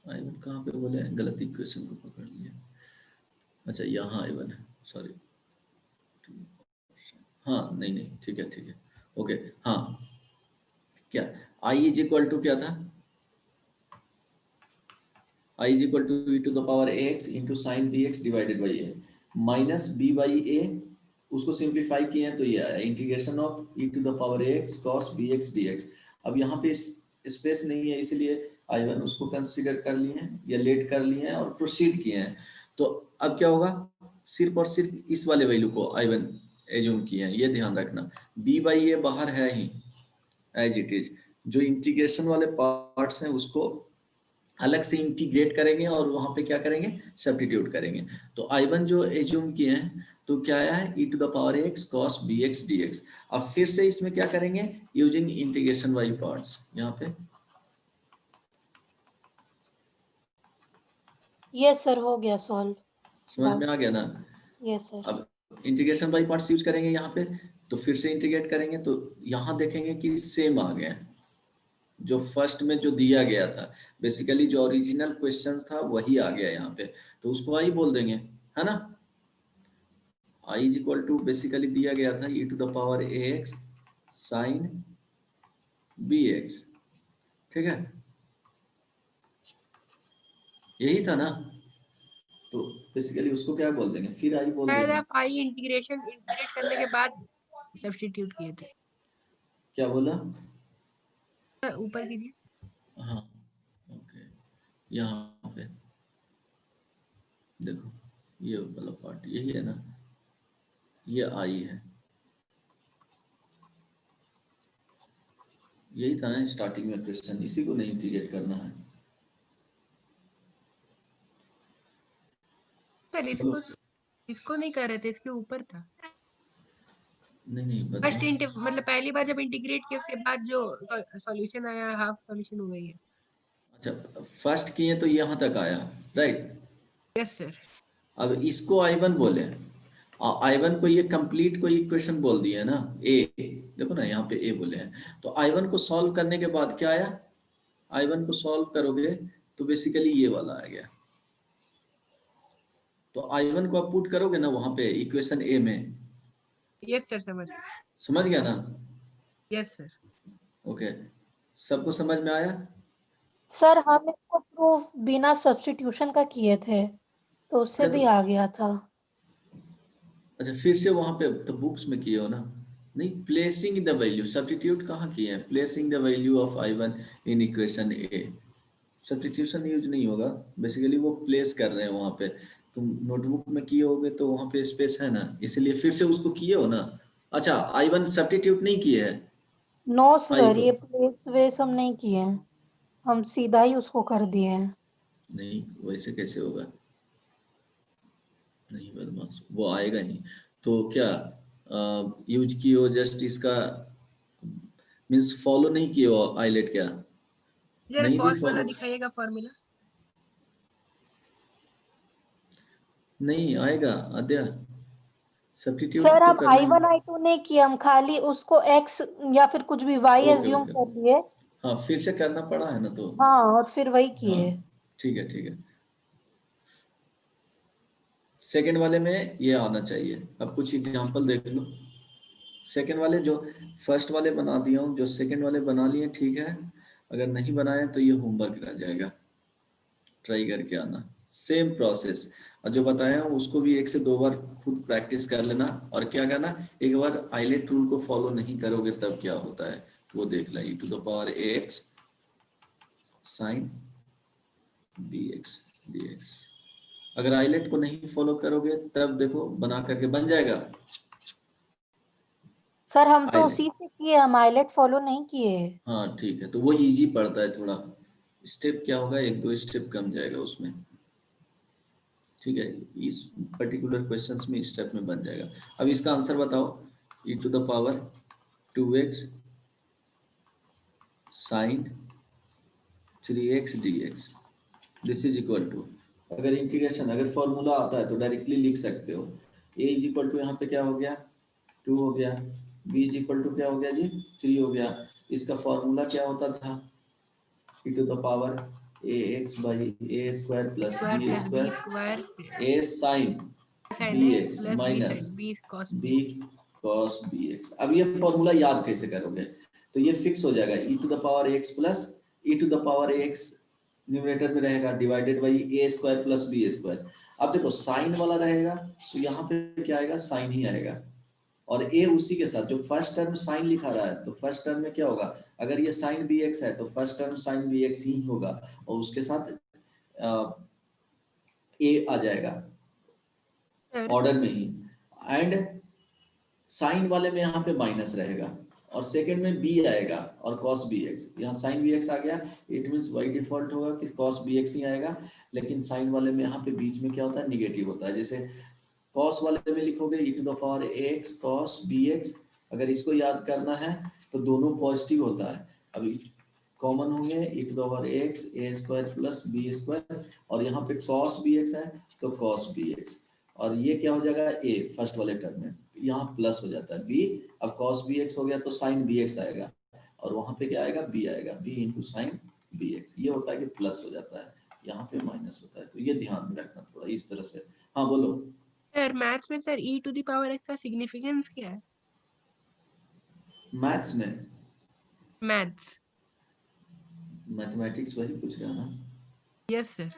I1 कहाँ पे बोले हैं? गलत इक्वेशन को पकड़ लिया। अच्छा यहाँ I1 है, सॉरी। हाँ नहीं नहीं ठीक है ओके। हाँ क्या I इज इक्वल टू क्या था? I is equal to e to the power ax into sine bx divided by a minus b by a, उसको सिंप्लीफाई किए हैं तो ये आया integration of e to the power ax cos bx dx। अब यहाँ पे स्पेस नहीं है इसलिए I1 उसको कंसीडर कर लिए हैं या लेट कर लिए हैं और प्रोसीड किए हैं। तो अब क्या होगा, सिर्फ और सिर्फ इस वाले वैल्यू को I1 एज्यूम किए हैं, ये ध्यान रखना। b बाई ए बाहर है ही एज इट इज, जो इंटीग्रेशन वाले पार्ट्स हैं उसको अलग से इंटीग्रेट करेंगे और वहां पे क्या करेंगे, सब्स्टिट्यूट करेंगे। तो I1 जो एज्यूम किए हैं तो क्या आया है e to the power x cos bx dx। अब फिर से इसमें क्या करेंगे, यूजिंग इंटीग्रेशन बाई पार्ट्स। यहाँ पे यस सर, हो गया सॉल्व। समझ में आ गया ना? Yes sir. अब इंटीग्रेशन बाई पार्ट्स यूज करेंगे यहाँ पे, तो फिर से इंटीग्रेट करेंगे तो यहाँ देखेंगे कि सेम आ गया, जो फर्स्ट में जो दिया गया था, बेसिकली जो ओरिजिनल क्वेश्चन था वही आ गया यहाँ पे, तो उसको आई बोल देंगे, है ना। I is equal to basically दिया गया था e to the power ax sine bx, ठीक है, यही था ना। तो बेसिकली उसको क्या बोल देंगे, फिर आई बोल शायद देंगे। आप आई इंटीग्रेट करने के बाद सब्स्टिट्यूट किए थे। क्या बोला? ऊपर कीजिए। हाँ ओके, यहाँ पे देखो ये वाला पार्ट यही है ना, ये आई है, यही था ना स्टार्टिंग में क्वेश्चन, इसी को नहीं इंटीग्रेट करना है। सर इसको नहीं कर रहे थे, इसके ऊपर था। नहीं फर्स्ट बताओ। मतलब पहली बार जब इंटीग्रेट किया उसके बाद जो सॉल्यूशन आया, हाफ सॉल्यूशन हो गई है। अच्छा फर्स्ट किए तो यहाँ तक आया, राइट। Yes sir. अब इसको I1 बोले, I1 को ये कंप्लीट कोई इक्वेशन बोल दिया है ना, ए देखो ना यहाँ पे ए बोले हैं, तो I1 को सॉल्व करने के बाद क्या आया, I1 को सॉल्व करोगे तो बेसिकली ये वाला आ गया। तो I1 को आप पुट करोगे ना वहां पे इक्वेशन ए में। यस सर, समझ गया ना? Yes sir. ओके, सबको समझ में आया? सर हम इसको प्रूफ बिना सब्स्टिट्यूशन का किए थे तो उससे क्या भी आ गया था। अच्छा फिर से वहां पे तो बुक्स में किए हो ना? नहीं, प्लेसिंग द वैल्यू, सब्स्टिट्यूट कहाँ किए हैं, placing the value of I1 in equation A. Substitution use नहीं होगा, बेसिकली वो प्लेस कर रहे हैं वहां पे। तुम नोटबुक में किए होगे तो वहां पे स्पेस है ना, इसलिए फिर से उसको किए हो ना। अच्छा I1 सब्स्टिट्यूट नहीं किए है नो आई सर, को? ये प्लेस वेस हम नहीं किए हैं, हम सीधा ही उसको कर दिए हैं। नहीं वैसे कैसे होगा, नहीं बदमाश, वो आएगा ही। तो क्या यूज किए हो जस्ट इसका, मीन्स फॉलो नहीं किए हो आईलेट क्या? जरा नहीं भी कॉस वाला फॉलो, दिखाइएगा फॉर्मूला। नहीं आएगा अद्या, सब्स्टिट्यूट सर तो हम करना ही। I1 I2 नहीं किया, हम खाली उसको x या फिर कुछ भी y ओके एज्यूम ओके, कर लिए। हाँ फिर से करना पड़ा है ना तो। हाँ, और फिर वही हाँ किए। ठीक है, सेकंड वाले में ये आना चाहिए। अब कुछ एग्जांपल देख लो, सेकंड वाले जो फर्स्ट वाले बना दिया हूँ, जो सेकंड वाले बना लिए ठीक है, अगर नहीं बनाए तो ये होमवर्क रह जाएगा, ट्राई करके आना, सेम प्रोसेस। और जो बताया हूँ उसको भी 1 से 2 बार खुद प्रैक्टिस कर लेना। और क्या करना, एक बार आईलेट रूल को फॉलो नहीं करोगे तब क्या होता है वो देख ला, e to the power ax sine bx dx। अगर आईलेट को नहीं फॉलो करोगे तब देखो बना करके बन जाएगा सर हम तो आईलेट। उसी से किए, हम आईलेट फॉलो नहीं किए। हाँ ठीक है, तो वो इजी पड़ता है थोड़ा, स्टेप क्या होगा, 1-2 स्टेप कम जाएगा उसमें, ठीक है। इस पर्टिकुलर क्वेश्चंस में स्टेप में बन जाएगा। अब इसका आंसर बताओ, e to the power 2x sine 3x dx this is equal to, अगर इंटीग्रेशन, अगर फॉर्मूला आता है तो डायरेक्टली लिख सकते हो। a इज इक्वल टू यहाँ पे क्या हो गया, 2 हो गया, b इज इक्वल टू क्या हो गया जी 3 हो गया। इसका फॉर्मूला क्या होता था e to the power ax by a square plus square b plus B square square a sine sin x bx plus minus b cos b cos bx। अब ये फॉर्मूला याद कैसे करोगे, तो ये फिक्स हो जाएगा e to the power x plus e to the power x numerator में रहेगा divided by a square plus b square. अब देखो साइन वाला रहेगा तो यहाँ पे क्या आएगा साइन ही आएगा, और a उसी के साथ जो फर्स्ट टर्म साइन लिखा रहा है तो फर्स्ट टर्म में क्या होगा, अगर ये साइन bx है तो फर्स्ट टर्म साइन bx ही होगा और उसके साथ a आ जाएगा सर ऑर्डर में ही, एंड साइन वाले में यहाँ पे माइनस रहेगा और सेकंड में b आएगा और cos bx, यहाँ sin bx आ गया, इट मींस बाय डिफॉल्ट होगा कि cos bx ही आएगा, लेकिन साइन वाले में यहाँ पे बीच में क्या होता है निगेटिव होता है। जैसे cos वाले में लिखोगे e to the power ax cos bx, अगर इसको याद करना है तो दोनों पॉजिटिव होता है। अभी कॉमन होंगे e to the power ax a square plus b square, और यहाँ पे cos bx है तो cos bx, और ये क्या हो जाएगा a फर्स्ट वाले टर्म में, यहाँ प्लस हो जाता है b, अब cos bx हो गया तो sin bx आएगा और वहां पे क्या आएगा b आएगा, b इंटू साइन bx, ये होता है कि प्लस हो जाता है, यहाँ पे माइनस होता है, तो ये ध्यान में रखना थोड़ा इस तरह से। हाँ बोलो। सर मैथ्स में sir e to the power x का सिग्निफिकेंस क्या है? मैथ्स में मैथ्स मैथमेटिक्स वही पूछ रहे हो ना? Yes sir.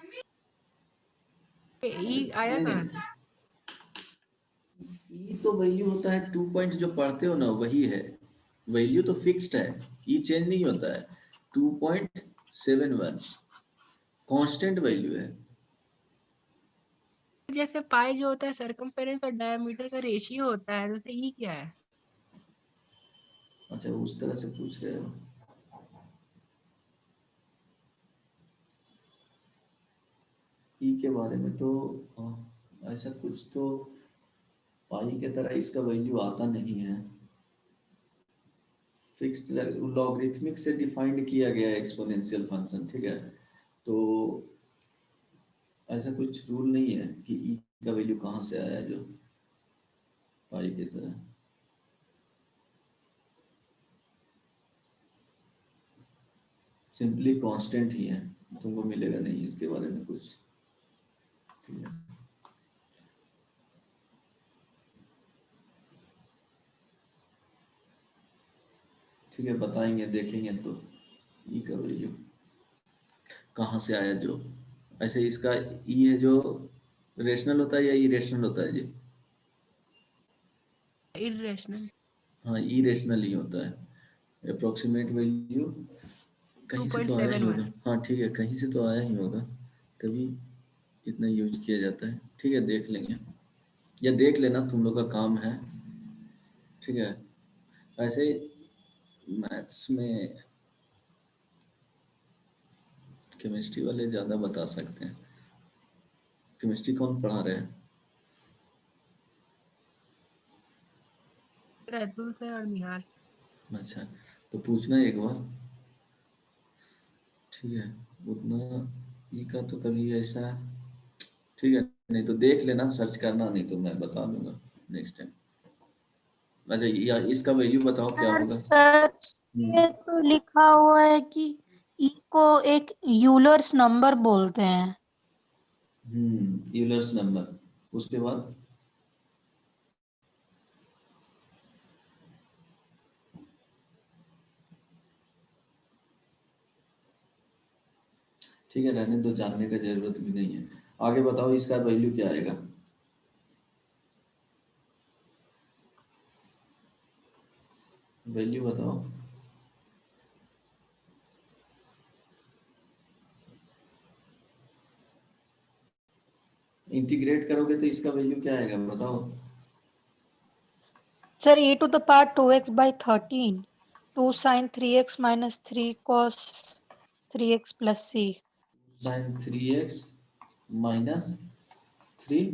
e आया नहीं कहाँ नहीं, से? ई तो वैल्यू होता है 2 पॉइंट जो पढ़ते हो ना वही है, वैल्यू तो फिक्स्ड है, ई चेंज नहीं होता है, 2.71 कांस्टेंट वैल्यू है। जैसे पाई जो होता है सरकमफेरेंस और डायमीटर का रेशियो होता है, जैसे e क्या है? अच्छा उस तरह से पूछ रहे हो, ई के बारे में तो ऐसा कुछ तो पाई के तरह इसका वैल्यू आता नहीं है, फिक्स्ड लॉगरिथमिक से डिफाइंड किया गया है एक्सपोनेंशियल फंक्शन, ठीक है, तो ऐसा कुछ रूल नहीं है कि ई का वैल्यू कहाँ से आया जो पाई की तरह। सिंपली कांस्टेंट ही है, तुमको मिलेगा नहीं इसके बारे में कुछ, ठीक है। ठीक है बताएंगे देखेंगे तो ई का वैल्यू कहाँ से आया जो, ऐसे इसका ई है जो रेशनल होता है या इरेशनल होता है जी? इरेशनल हाँ इरेशनल ही होता है, अप्रोक्सीमेट वैल्यू कहीं से तो आया ही 2.71 होगा, हाँ ठीक है कहीं से तो आया ही होगा, तभी इतना यूज किया जाता है, ठीक है देख लेंगे या देख लेना तुम लोग का काम है, ठीक है। ऐसे मैथ्स में केमिस्ट्री वाले ज़्यादा बता सकते हैं, केमिस्ट्री कौन पढ़ा रहे हैं? अतुल सर और निहार सर। अच्छा तो पूछना एक बार, ठीक है, उतना ई का तो कभी ऐसा, ठीक है नहीं तो देख लेना सर्च करना, नहीं तो मैं बता दूंगा नेक्स्ट टाइम। अच्छा या इसका वैल्यू बताओ क्या सर होगा। सर्च हम्म पे तो लिखा हुआ है कि ई को एक यूलर्स नंबर बोलते हैं। यूलर्स नंबर, उसके बाद ठीक है रहने दो, जानने का जरूरत भी नहीं है, आगे बताओ इसका वैल्यू क्या आएगा। वैल्यू बताओ। इंटीग्रेट करोगे तो इसका वैल्यू क्या आएगा बताओ। Sir e to the power 2x by 13 2 sin 3x minus 3 cos 3x plus c। Sine 3x minus 3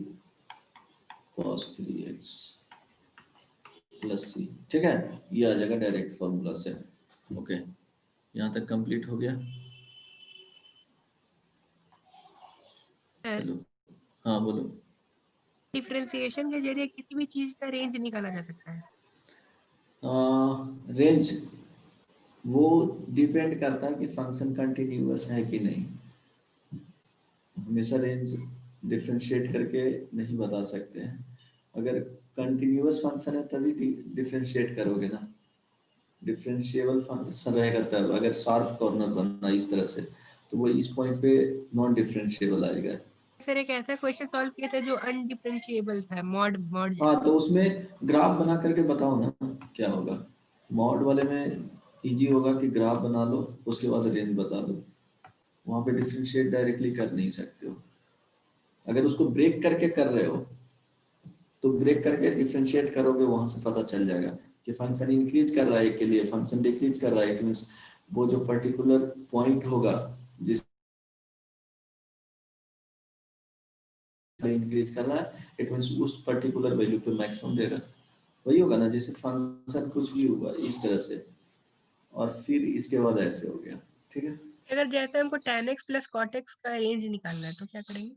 cos 3x plus C, ठीक है ये आ जाएगा डायरेक्ट फॉर्मूला से। ओके यहाँ तक कंप्लीट हो गया, सर चलो हाँ बोलो। डिफरेंशिएशन के जरिए किसी भी चीज का रेंज निकाला जा सकता है। रेंज वो डिपेंड करता है कि फंक्शन कंटिन्यूअस है कि नहीं। हमेशा रेंज डिफरेंशिएट करके नहीं बता सकते हैं। अगर कंटिन्यूअस फंक्शन है तभी डिफरेंशिएट करोगे ना, डिफरेंशिएबल फंक्शन रहेगा तब। अगर शार्प कॉर्नर बनना इस तरह से तो वो इस पॉइंट पे नॉन डिफरेंशिएबल आएगा। सर एक ऐसा क्वेश्चन सॉल्व किया था जो अनडिफरेंशिएबल था, मॉड मॉड। हाँ तो उसमें ग्राफ बना करके बताओ ना क्या होगा। मॉड वाले में इजी होगा कि ग्राफ बना लो, उसके बाद रेंज बता दो। वहां पे डिफरेंशिएट डायरेक्टली कर नहीं सकते हो। अगर उसको ब्रेक करके कर रहे हो तो ब्रेक करके डिफरेंशिएट करोगे, वहां से पता चल जाएगा कि फंक्शन इंक्रीज कर रहा है के लिए, फंक्शन डिक्रीज कर रहा है। मीन्स वो जो पर्टिकुलर पॉइंट होगा जिस इंक्रीज कर रहा है, इट मीन्स उस पर्टिकुलर वैल्यू पे मैक्सिमम देगा। वही होगा ना, जैसे फंक्शन कुछ भी हुआ इस तरह से और फिर इसके बाद ऐसे हो गया। ठीक है, अगर जैसे हमको tan x plus cot x का रेंज निकालना है तो क्या करेंगे?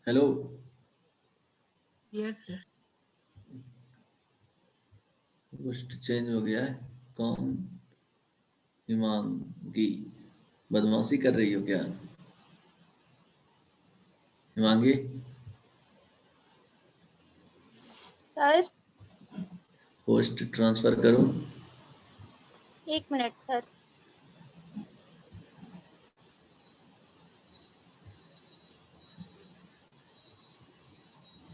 हेलो। Yes sir. कुछ चेंज हो गया है। कौन? हिमांगी बदमाशी कर रही हो क्या? हिमांगी सर पोस्ट ट्रांसफर करो। 1 मिनट सर।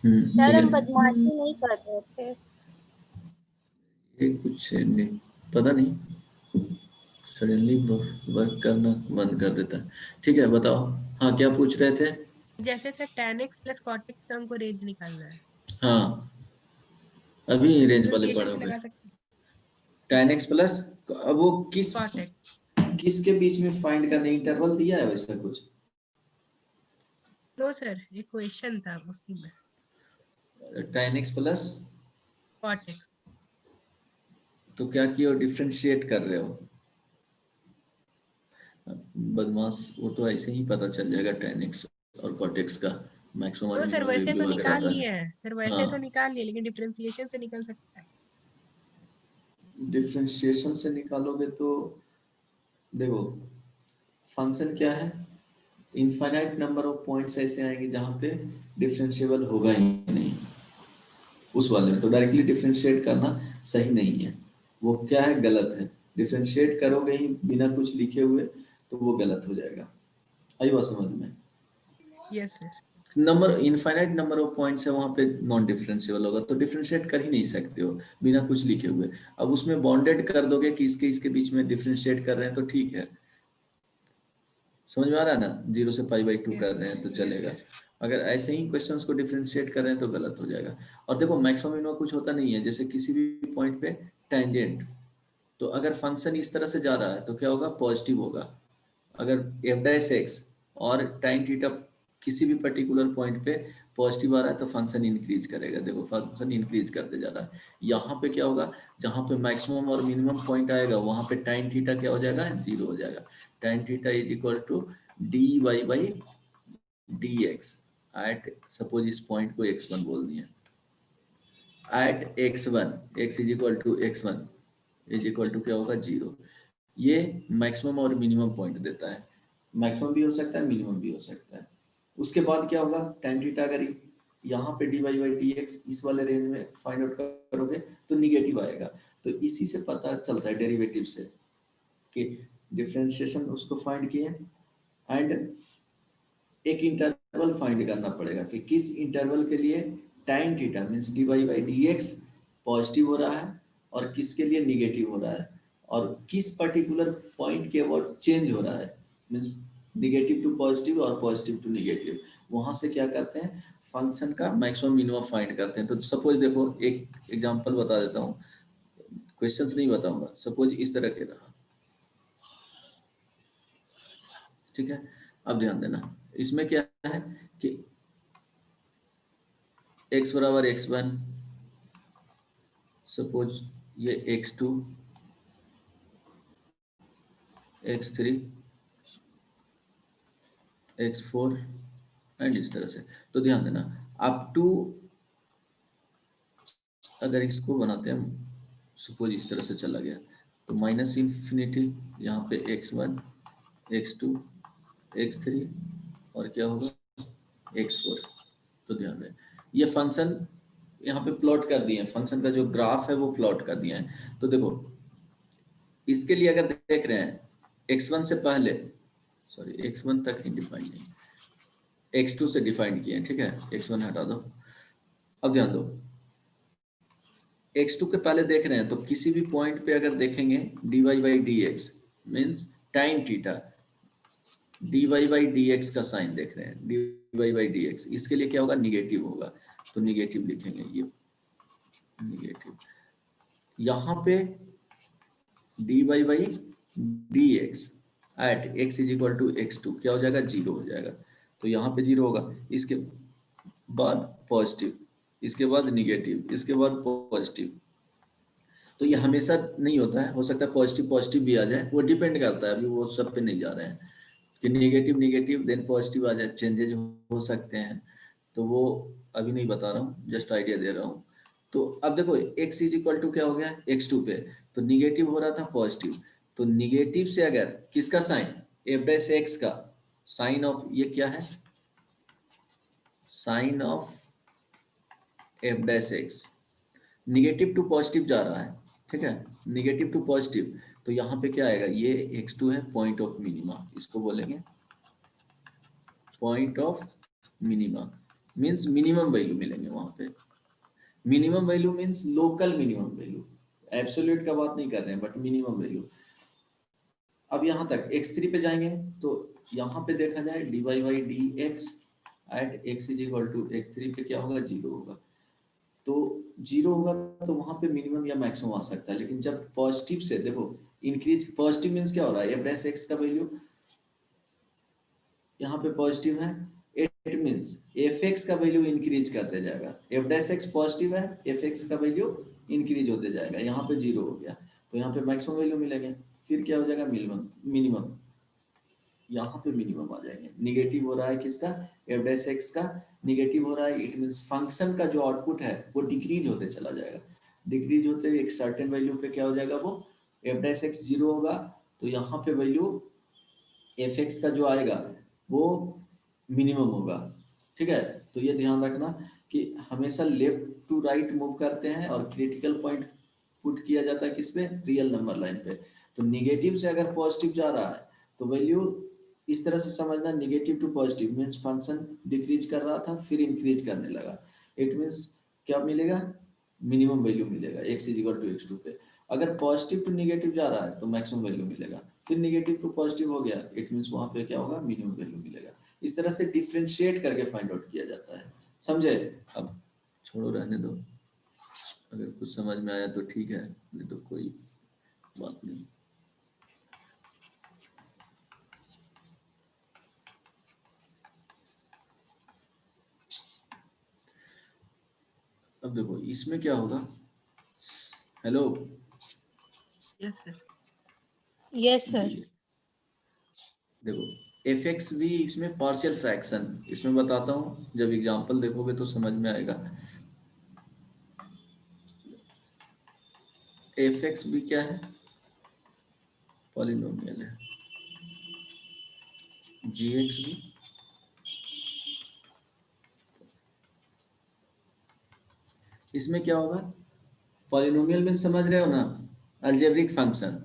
सर ठीक हम है। बदमाशी नहीं कर रहे थे। ये कुछ नहीं, पता नहीं सडनली वर्क करना बंद कर देता है। ठीक है बताओ, हाँ क्या पूछ रहे थे? जैसे sir tan x plus cot x का हमको रेंज निकालना है हाँ अभी तो रेंज वाले डिफरेंशिएशन से पढ़ोगे। लगा सकते हैं। tan x प्लस, अब वो cot x। किसके बीच में फाइंड करने इंटरवल दिया है वैसा कुछ? नो सर इक्वेशन था उसी में। tan x plus cot x। तो क्या किया, डिफरेंशिएट कर रहे हो। बदमाश, वो तो ऐसे ही पता चल जाएगा tan x और cot x का मैक्सिमम और तो सर मिनिमम वैसे वैल्यू तो अगर निकाल आता लिए है। हैं सर, वैसे तो हाँ निकाल लिए, लेकिन डिफरेंशिएशन से निकल सकता है। डिफरेंशिएशन से निकालोगे तो देखो फंक्शन क्या है, इनफाइनाइट नंबर ऑफ पॉइंट्स ऐसे आएंगे जहां पे डिफरेंशिएबल होगा ही नहीं। उस वाले में तो डायरेक्टली डिफरेंशिएट करना सही नहीं है, वो क्या है, गलत है। डिफरेंशिएट करोगे ही बिना कुछ लिखे हुए तो वो गलत हो जाएगा। आई बात समझ में? Yes sir. Number infinite number of points है वहां पे नॉन डिफरेंशिएबल होगा, तो डिफरेंशिएट कर ही नहीं सकते हो बिना कुछ लिखे हुए। अब उसमें बॉन्डेड कर दोगे कि इसके इसके बीच में डिफरेंशिएट कर रहे हैं तो ठीक है। समझ में आ रहा है ना, 0 से π/2 कर रहे हैं तो चलेगा। अगर ऐसे ही क्वेश्चंस को डिफरेंशिएट कर रहे हैं तो गलत हो जाएगा। और देखो मैक्सिमम मिनिमम कुछ होता नहीं है, जैसे किसी भी पॉइंट पे टेंजेंट, तो अगर फंक्शन इस तरह से जा रहा है तो क्या होगा, पॉजिटिव होगा। अगर f' और टाइम थीटा किसी भी पर्टिकुलर पॉइंट पे पॉजिटिव आ रहा है तो फंक्शन इंक्रीज करेगा। देखो फंक्शन इंक्रीज करते जा रहा है। यहाँ पे क्या होगा, जहाँ पे मैक्सिमम और मिनिमम पॉइंट आएगा वहां पे टाइम थीटा क्या हो जाएगा, 0 हो जाएगा। Tan theta is equal to dy/dx at, suppose इस पॉइंट को x1 बोल दिए, at x1 x is equal to x1 is equal to क्या होगा, 0। ये मैक्सिमम और मिनिमम पॉइंट देता है। मैक्सिमम भी हो सकता है, मिनिमम भी हो सकता है। उसके बाद क्या होगा, tan थीटा अगर यहाँ पे dy/dx इस वाले रेंज में फाइंड आउट करोगे तो निगेटिव आएगा। तो इसी से पता चलता है डेरिवेटिव से कि डिफरेंशिएशन उसको फाइंड किए एंड एक इंटरवल फाइंड करना पड़ेगा कि किस इंटरवल के लिए tan theta means dy/dx positive हो रहा है और किसके लिए निगेटिव हो रहा है, और किस पर्टिकुलर पॉइंट के अबाउट चेंज हो रहा है, मीन्स निगेटिव टू पॉजिटिव और पॉजिटिव टू निगेटिव। वहां से क्या करते हैं, फंक्शन का मैक्सिमम मिनिमम फाइंड करते हैं। तो सपोज देखो एक एग्जांपल बता देता हूँ, क्वेश्चंस नहीं बताऊंगा। सपोज इस तरह के रहा, ठीक है। अब ध्यान देना, इसमें क्या है कि x बराबर x1, सपोज ये x2, x3 x4 एंड इस तरह से। तो ध्यान देना अप टू, अगर इसको बनाते हैं सपोज इस तरह से चला गया तो माइनस इन्फिनिटी, यहाँ पे x1 x2 x3 और क्या होगा x4। तो ध्यान दें ये फंक्शन यहाँ पे प्लॉट कर दिए हैं, फंक्शन का जो ग्राफ है वो प्लॉट कर दिया है। तो देखो इसके लिए अगर देख रहे हैं x1 से पहले, सॉरी x1 तक ही डिफाइन नहीं, x2 से डिफाइन किए हैं, ठीक है, x1 हटा दो। अब ध्यान दो x2 के पहले देख रहे हैं तो किसी भी पॉइंट पे अगर देखेंगे dy by dx means time theta, dy by dx का साइन देख रहे हैं, dy बाई dx, इसके लिए क्या होगा निगेटिव होगा, तो निगेटिव लिखेंगे, ये निगेटिव। यहाँ पे dy by dx at x is equal to x2 क्या हो जाएगा 0 हो जाएगा, तो यहाँ पे 0 होगा, इसके बाद पॉजिटिव, इसके बाद निगेटिव, इसके बाद पॉजिटिव। तो ये हमेशा नहीं होता है, हो सकता है पॉजिटिव पॉजिटिव भी आ जाए, वो डिपेंड करता है, अभी वो सब पे नहीं जा रहे हैं कि निगेटिव निगेटिव देन पॉजिटिव आ जाए, चेंजेज हो सकते हैं, तो वो अभी नहीं बता रहा हूँ, जस्ट आइडिया दे रहा हूँ। तो अब देखो x इज इक्वल टू क्या हो गया x2 पे, तो निगेटिव हो रहा था पॉजिटिव, तो निगेटिव से अगर किसका साइन f डैश x का साइन ऑफ, ये क्या है sign of f dash x, negative to positive जा रहा है, ठीक है, निगेटिव टू पॉजिटिव, तो यहाँ पे क्या आएगा, ये x2 है पॉइंट ऑफ मिनिमा, इसको बोलेंगे point of minima, means minimum value मिलेंगे वहां पे। Minimum value means local minimum value, absolute का बात नहीं कर रहे हैं, बट मिनिमम वैल्यू। अब यहाँ तक x3 पे जाएंगे तो यहाँ पे देखा जाए dy by dx at x is equal to x3 पे क्या होगा 0 होगा, तो 0 होगा तो वहां पे मिनिमम या मैक्सिमम आ सकता है, लेकिन जब पॉजिटिव से देखो इंक्रीज, पॉजिटिव मीन्स क्या हो रहा है f डैश x का वैल्यू यहाँ पे पॉजिटिव है, इट मीन्स fx का वैल्यू इंक्रीज करते जाएगा, f डैश x पॉजिटिव है, fx का वैल्यू इंक्रीज होते जाएगा, यहाँ पे 0 हो गया तो यहाँ पे मैक्सिमम वैल्यू मिलेंगे, फिर क्या हो जाएगा मिनिमम, मिनिमम यहाँ पे मिनिमम आ जाएंगे। निगेटिव हो रहा है किसका f डैश x का, निगेटिव हो रहा है, इट मीन्स फंक्शन का जो आउटपुट है वो डिक्रीज होते चला जाएगा, डिक्रीज होते एक सर्टेन वैल्यू पे क्या हो जाएगा वो f डैश x 0 होगा, तो यहाँ पे वैल्यू fx का जो आएगा वो मिनिमम होगा, ठीक है। तो ये ध्यान रखना कि हमेशा लेफ्ट टू राइट मूव करते हैं और क्रिटिकल पॉइंट पुट किया जाता है किस पे रियल नंबर लाइन पे, तो निगेटिव से अगर पॉजिटिव जा रहा है तो वैल्यू इस तरह से समझना, negative to positive means function decrease कर रहा था फिर इंक्रीज करने लगा, इट मीन्स क्या मिलेगा मिनिमम वैल्यू मिलेगा x is equal to x2 पे। अगर पॉजिटिव टू निगेटिव जा रहा है तो मैक्सिमम वैल्यू मिलेगा, फिर निगेटिव टू पॉजिटिव हो गया, इट मीन्स वहां पे क्या होगा मिनिमम वैल्यू मिलेगा। इस तरह से डिफ्रेंशिएट करके फाइंड आउट किया जाता है, समझे। अब छोड़ो रहने दो, अगर कुछ समझ में आया तो ठीक है, नहीं तो कोई बात नहीं। अब देखो इसमें क्या होगा, hello yes sir. Yes sir. देखो fx भी इसमें पार्शियल फ्रैक्शन, इसमें बताता हूँ, जब एग्जांपल देखोगे तो समझ में आएगा। fx भी क्या है पॉलिनोमियल है, gx भी इसमें क्या होगा, पॉलिनोमियल में समझ रहे हो ना, अलजेब्रिक फंक्शन,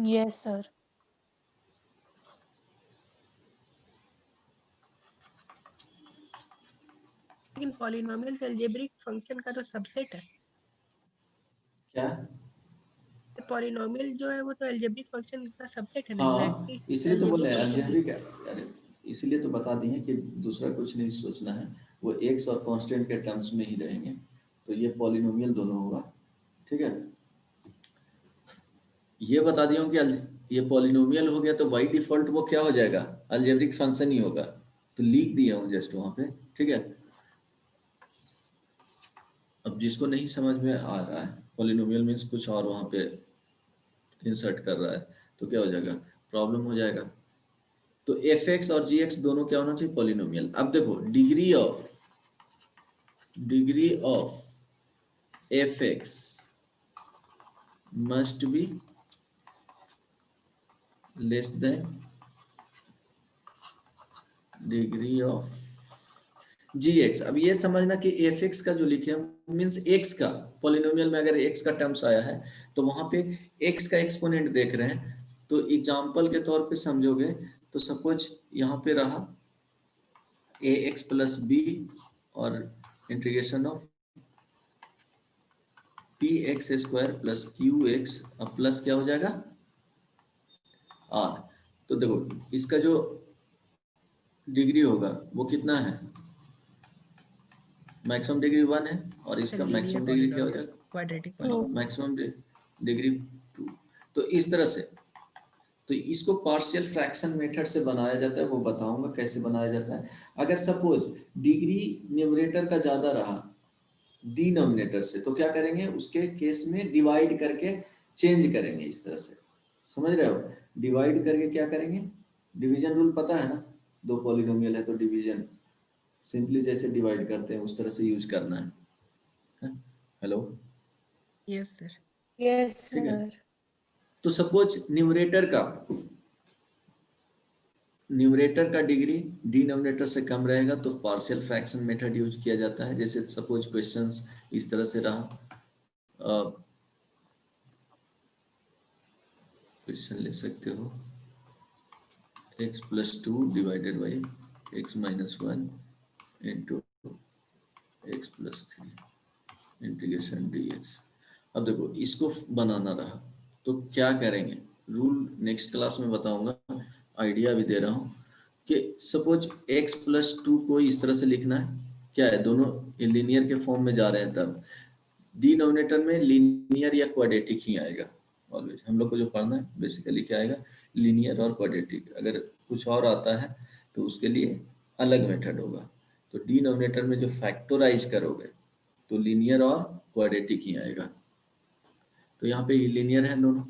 यस सर। लेकिन पॉलिनोमियल अलजेब्रिक फंक्शन का तो सबसेट है, क्या, पॉलिनोमियल जो है वो तो अलजेब्रिक फंक्शन का सबसेट है ना, हाँ मैट्रिक्स इसलिए तो बोले अलजेब्रिक फंक्शन। अलजेब्रिक, अरे इसीलिए तो बता दिए कि दूसरा कुछ नहीं सोचना है, वो एक्स और कांस्टेंट के टर्म्स में ही रहेंगे, तो ये पॉलिनोमियल दोनों होगा, ठीक है। ये बता दिया हूँ कि ये पॉलिनोमियल हो गया तो बाई डिफॉल्ट वो क्या हो जाएगा अलजेब्रिक फंक्शन ही होगा, तो लिख दिया हूँ जस्ट वहां पे, ठीक है। अब जिसको नहीं समझ में आ रहा है पॉलिनोमियल मीन्स कुछ और वहां पे इंसर्ट कर रहा है तो क्या हो जाएगा, प्रॉब्लम हो जाएगा। तो एफ एक्स और जी एक्स दोनों क्या होना चाहिए, पॉलिनोमियल। अब देखो degree of f x must be less than degree of g x. अब ये समझना कि एफ एक्स का जो लिखे हम मीन्स एक्स का, पॉलिनोमियल में अगर एक्स का टर्म्स आया है तो वहां पे एक्स का एक्सपोनेंट देख रहे हैं। तो एग्जाम्पल के तौर पे समझोगे तो सपोज यहाँ पे रहा ए एक्स प्लस बी और integration of P x square plus Q x, अब प्लस क्या हो जाएगा आर। तो देखो इसका जो डिग्री होगा वो कितना है, मैक्सिमम डिग्री 1 है और इसका मैक्सिमम डिग्री क्या हो जाएगा, क्वाड्रेटिक मैक्सिमम डिग्री 2। तो इस तरह से, तो इसको पार्शियल फ्रैक्शन मेथड से बनाया जाता है, वो बताऊंगा कैसे बनाया जाता है। अगर सपोज डिग्री न्यूमरेटर का ज्यादा रहा डिनोमिनेटर से तो क्या करेंगे, उसके केस में डिवाइड करके चेंज करेंगे इस तरह से, समझ रहे हो। डिवाइड करके क्या करेंगे, डिवीजन रूल पता है ना, दो पॉलिनोमियल है तो डिवीजन सिंपली जैसे डिवाइड करते हैं उस तरह से यूज करना है। Hello, yes sir. यस ठीक है। सर। तो सपोज न्यूमरेटर का डिग्री डिनोमिनेटर से कम रहेगा तो पार्शियल फ्रैक्शन मेथड यूज किया जाता है। जैसे सपोज क्वेश्चंस इस तरह से रहा, क्वेश्चन ले सकते हो x plus 2 divided by x minus 1 into x plus 3 integration dx। अब देखो इसको बनाना रहा तो क्या करेंगे, रूल नेक्स्ट क्लास में बताऊंगा, आइडिया भी दे रहा हूँ कि सपोज x प्लस 2 को इस तरह से लिखना है, क्या है दोनों लीनियर के फॉर्म में जा रहे हैं, तब डिनोमिनेटर में लीनियर या क्वाड्रेटिक ही आएगा ऑलवेज। हम लोग को जो पढ़ना है बेसिकली क्या आएगा, लीनियर और क्वाड्रेटिक। अगर कुछ और आता है तो उसके लिए अलग मेथड होगा। तो डिनोमिनेटर में जो फैक्टराइज करोगे तो लीनियर और क्वाड्रेटिक ही आएगा। तो यहाँ पे लीनियर है दोनों,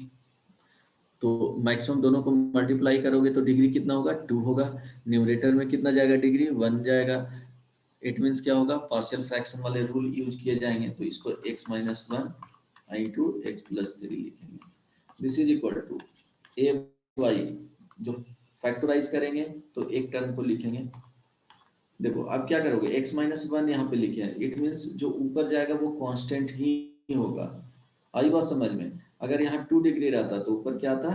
तो मैक्सिमम दोनों को मल्टीप्लाई करोगे तो डिग्री कितना होगा, 2 होगा। न्यूमरेटर में कितना जाएगा, डिग्री 1 जाएगा। इट मीन्स क्या होगा, पार्शियल फ्रैक्शन वाले रूल यूज किए जाएंगे। तो इसको x minus 1 into x plus 3 लिखेंगे। This is equal to a y, जो फैक्टराइज करेंगे तो एक टर्म को लिखेंगे। देखो अब क्या करोगे, x माइनस 1 यहाँ पे लिखे हैं, इट मीन्स जो ऊपर जाएगा वो कांस्टेंट ही होगा। आई बात समझ में। अगर यहाँ 2 डिग्री रहता तो ऊपर क्या आता,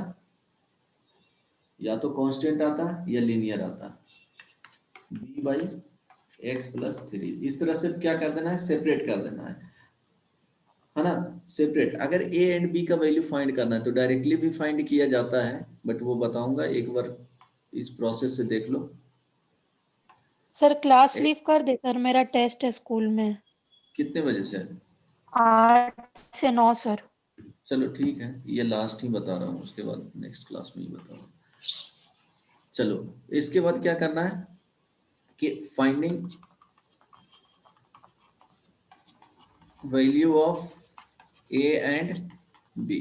या तो कांस्टेंट आता या लीनियर आता, b बाई एक्स प्लस 3। इस तरह से क्या कर देना है, सेपरेट कर देना है ना, सेपरेट। अगर a एंड b का वैल्यू फाइंड करना है तो डायरेक्टली भी फाइंड किया जाता है, बट वो बताऊंगा, एक बार इस प्रोसेस से देख लो। सर क्लास लीव कर दे सर, मेरा टेस्ट है स्कूल में। कितने बजे से? 8 से 9 सर। चलो ठीक है, ये लास्ट ही बता रहा हूँ, उसके बाद नेक्स्ट क्लास में ही बताऊंगा। चलो इसके बाद क्या करना है कि finding value of a and b।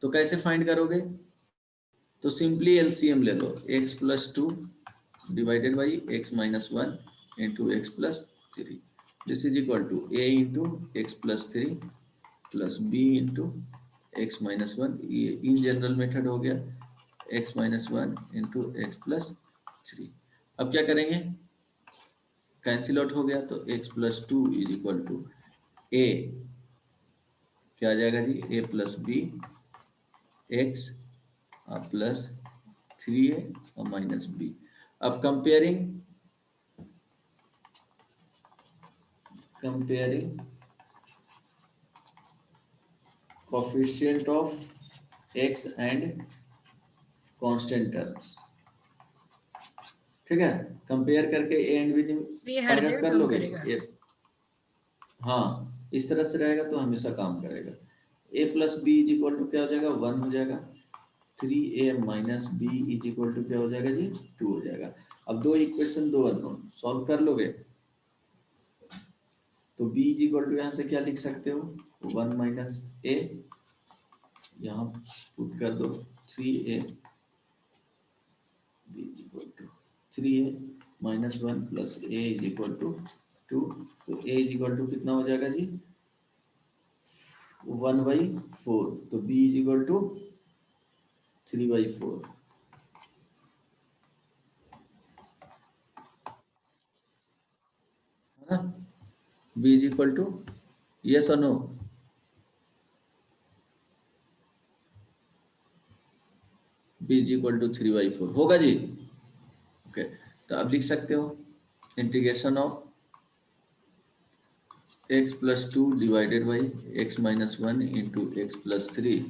तो कैसे फाइंड करोगे, तो सिंपली एलसीएम ले लो, x plus 2 divided by x minus 1 into x plus 3। This is equal to a into x plus 3 plus b into x minus 1। ये in general method हो गया, x minus 1 into x plus 3। अब क्या करेंगे, cancel out हो गया तो x plus 2 is equal to a, क्या आ जाएगा जी, a plus b x plus 3a और माइनस b। अब comparing coefficient of x and constant terms, ठीक है। कंपेयर करके a एंड b ये हर फाइंड आउट जगह कर काम लोगे करेगा। हाँ इस तरह से रहेगा तो हमेशा काम करेगा। a plus b is equal to क्या हो जाएगा, 1 हो जाएगा। 3a minus b is equal to क्या हो जाएगा जी, 2 हो जाएगा। अब दो इक्वेशन, दो अननोन, सॉल्व कर लोगे तो b इज इक्वल टू यहाँ से क्या लिख सकते हो, 1 माइनस a यहाँ पुट कर दो 3a b equal to 3a minus 1 plus a is equal to 2। तो a इज इक्वल टू कितना हो जाएगा जी 1/4। तो b इज इक्वल टू 3/4। है ना, b is equal to yes और no. b is equal to 3/4 होगा जी। ओके, तो अब लिख सकते हो integration of x plus 2 divided by x minus 1 into x plus 3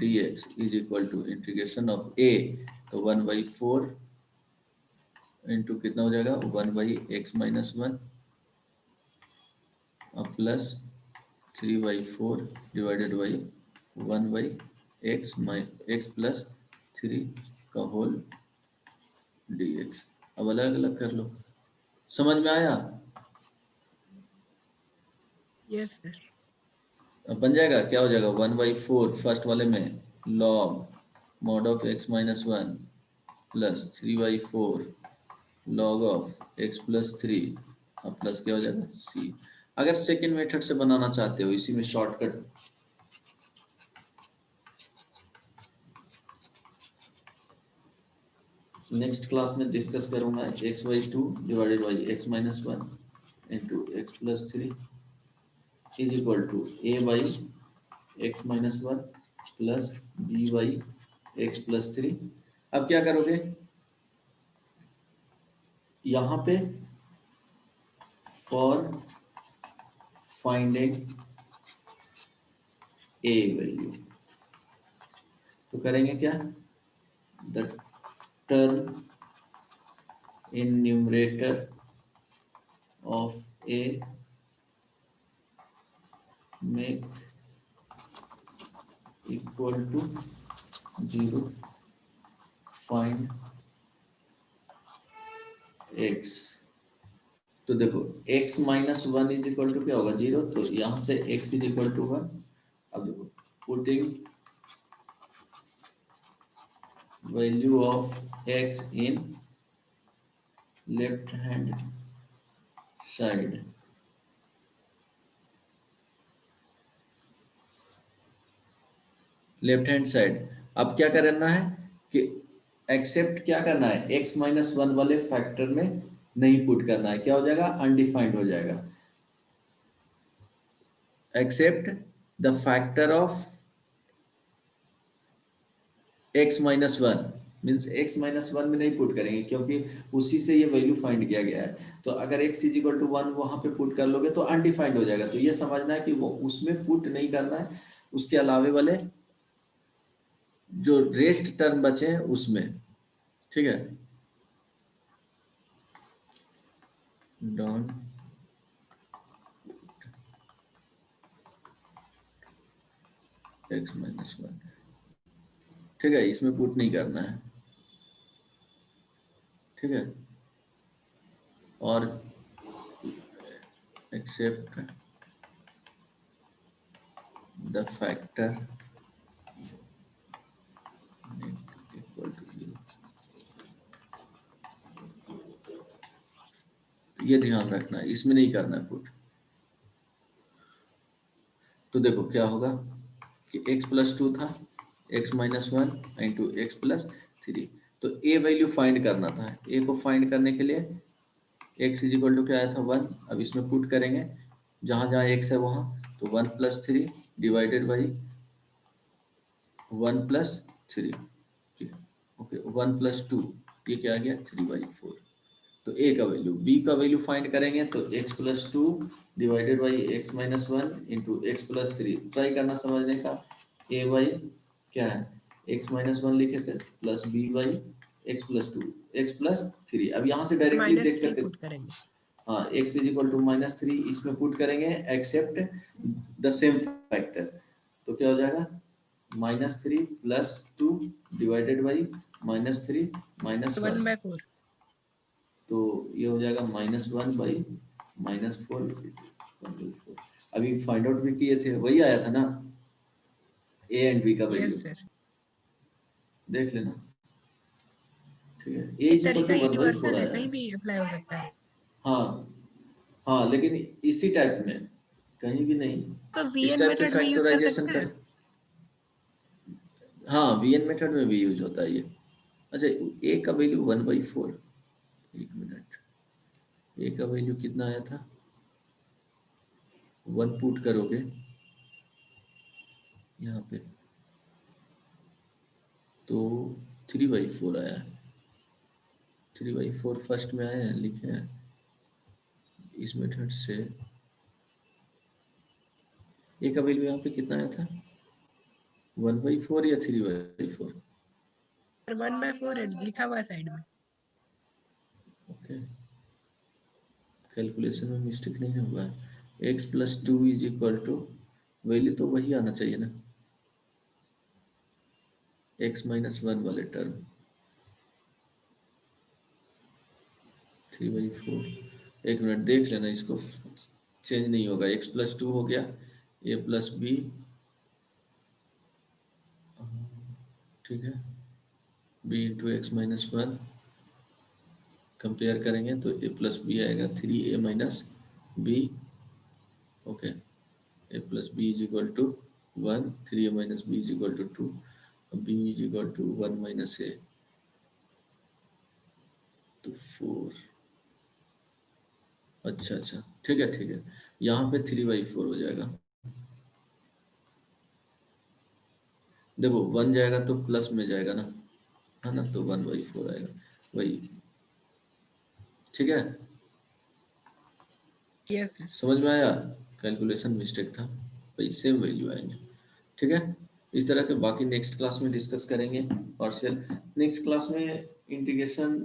dx is equal to integration of a, तो 1/4 इंटू कितना हो जाएगा 1/x माइनस 1 और plus 3/4 divided by 1/x plus 3 का होल dx। अब अलग अलग कर लो, समझ में आया? Yes sir. अब बन जाएगा, क्या हो जाएगा 1/4 फर्स्ट वाले में log mod of x minus 1 plus 3/4 log of x plus 3 और प्लस क्या हो जाएगा c। अगर सेकेंड मेथड से बनाना चाहते हो, इसी में शॉर्टकट नेक्स्ट क्लास में डिस्कस करूंगा, x/2 divided by x minus 1 into x plus 3 is equal to a by x minus 1 plus b by x plus 3। अब क्या करोगे, यहाँ पे फॉर फाइंडिंग a वैल्यू तो करेंगे क्या, the term in numerator of a make equal to 0 find x। तो देखो x minus 1 is equal to क्या होगा 0, तो यहां से x इज इक्वल टू 1। अब देखो putting value of x in left hand side, left hand side. अब क्या करना है कि एक्सेप्ट क्या करना है, x माइनस 1 वाले फैक्टर में नहीं पुट करना है, क्या हो जाएगा अनडिफाइंड हो जाएगा। Except the factor of x minus 1 means x minus 1 में नहीं पुट करेंगे, क्योंकि उसी से ये वैल्यू फाइंड किया गया है। तो अगर x इज इक्वल टू 1 वहां पे पुट कर लोगे तो अनडिफाइंड हो जाएगा। तो ये समझना है कि वो उसमें पुट नहीं करना है, उसके अलावे वाले जो रेस्ट टर्म बचे हैं उसमें, ठीक है। डॉट x माइनस 1, ठीक है, इसमें पुट नहीं करना है, ठीक है। और except the factor equal to 0, ये ध्यान रखना है, इसमें नहीं करना है पुट। तो देखो क्या होगा कि x प्लस 2 था, x minus 1 into x plus 3। तो a वैल्यू फाइंड करना था, a को फाइंड करने के लिए x इज इक्वल टू क्या आया था 1। अब इसमें पुट करेंगे जहां जहां x है वहां, तो 1 plus 3 divided by 1 plus 3, okay 1 plus 2, ये क्या आ गया 3/4। तो a का वैल्यू, b का वैल्यू फाइंड करेंगे तो x plus 2 divided by x minus 1 into x plus 3। Try करना समझने का, a बाई क्या है x माइनस 1 लिखे थे plus b by x plus 2 x plus 3। अब यहाँ से डायरेक्टली देख -3 करके पुट करेंगे। हाँ x इज इक्वल टू -3 इसमें पुट करेंगे, एक्सेप्ट द सेम फैक्टर। तो क्या हो जाएगा -3 प्लस 2 डिवाइडेड बाई -3 माइनस 1, 1/4। तो ये हो जाएगा -1 बाई -4। अभी फाइंड आउट भी किए थे, वही आया था ना, ए एंड बी का वैल्यू यस सर, देख लेना, ठीक है। ए ये इज इक्वल तरीका टू 1/4 यूनिवर्सल है, आया कहीं है। भी अप्लाई हो सकता है। हाँ हाँ, लेकिन इसी टाइप में कहीं भी नहीं, तो इस वीएन टाइप के मेथड में यूज कर फैक्टराइजेशन सकते कर। हैं। हाँ, वीएन मेथड में भी यूज होता है ये। अच्छा, ए का वैल्यू 1/4, एक मिनट, ए का वैल्यू कितना आया था, 1 पुट करोगे यहाँ पे तो 3/4 आया है। 3/4 फर्स्ट में आया है, लिखे हैं इस मेथड से। ए का वैल्यू यहाँ पे कितना आया था, 1/4 या 3/4? 1/4 है लिखा हुआ है साइड में। ओके, कैलकुलेशन में मिस्टेक नहीं हुआ है। x + 2 is equal to, value तो वही आना चाहिए ना, x - 1 वाले टर्म, 3/4। एक मिनट देख लेना, इसको चेंज नहीं होगा। x + 2 हो गया, a + b, ठीक है, b × x - 1 कंपेयर करेंगे तो a + b आएगा 3a - b, okay. a + b is equal to 1, 3a - b is equal to 2, b is equal to 1 - a तो 4। अच्छा अच्छा, ठीक है ठीक है, यहाँ पे 3/4 हो जाएगा। देखो 1 जाएगा तो प्लस में जाएगा ना, है ना, तो 1/4 आएगा, वही, ठीक है। Yes sir. समझ में आया, कैलकुलेशन मिस्टेक था, वही सेम वैल्यू आएंगे, ठीक है। इस तरह के बाकी नेक्स्ट क्लास में डिस्कस करेंगे। पार्शियल नेक्स्ट क्लास में इंटीग्रेशन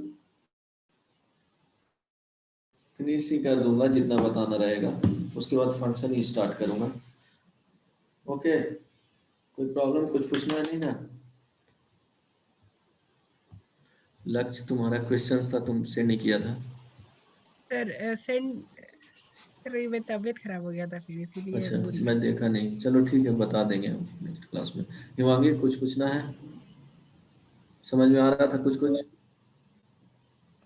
फिनिश ही कर दूंगा जितना बताना रहेगा, उसके बाद फंक्शन ही स्टार्ट करूंगा। ओके, कोई प्रॉब्लम, कुछ पूछना है नहीं ना? लक्ष्य तुम्हारा क्वेश्चन था, तुम सेंड नहीं किया था। सर सेंड, मेरी तबीयत खराब हो गया था फिर इसीलिए अच्छा, भूल मैं गया। देखा नहीं, चलो ठीक है, बता देंगे हम नेक्स्ट क्लास में। हिमांगी कुछ पूछना है, समझ में आ रहा था कुछ कुछ?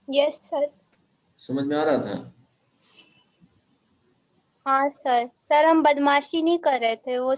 Yes sir. समझ में आ रहा था? हाँ सर, सर हम बदमाशी नहीं कर रहे थे, वो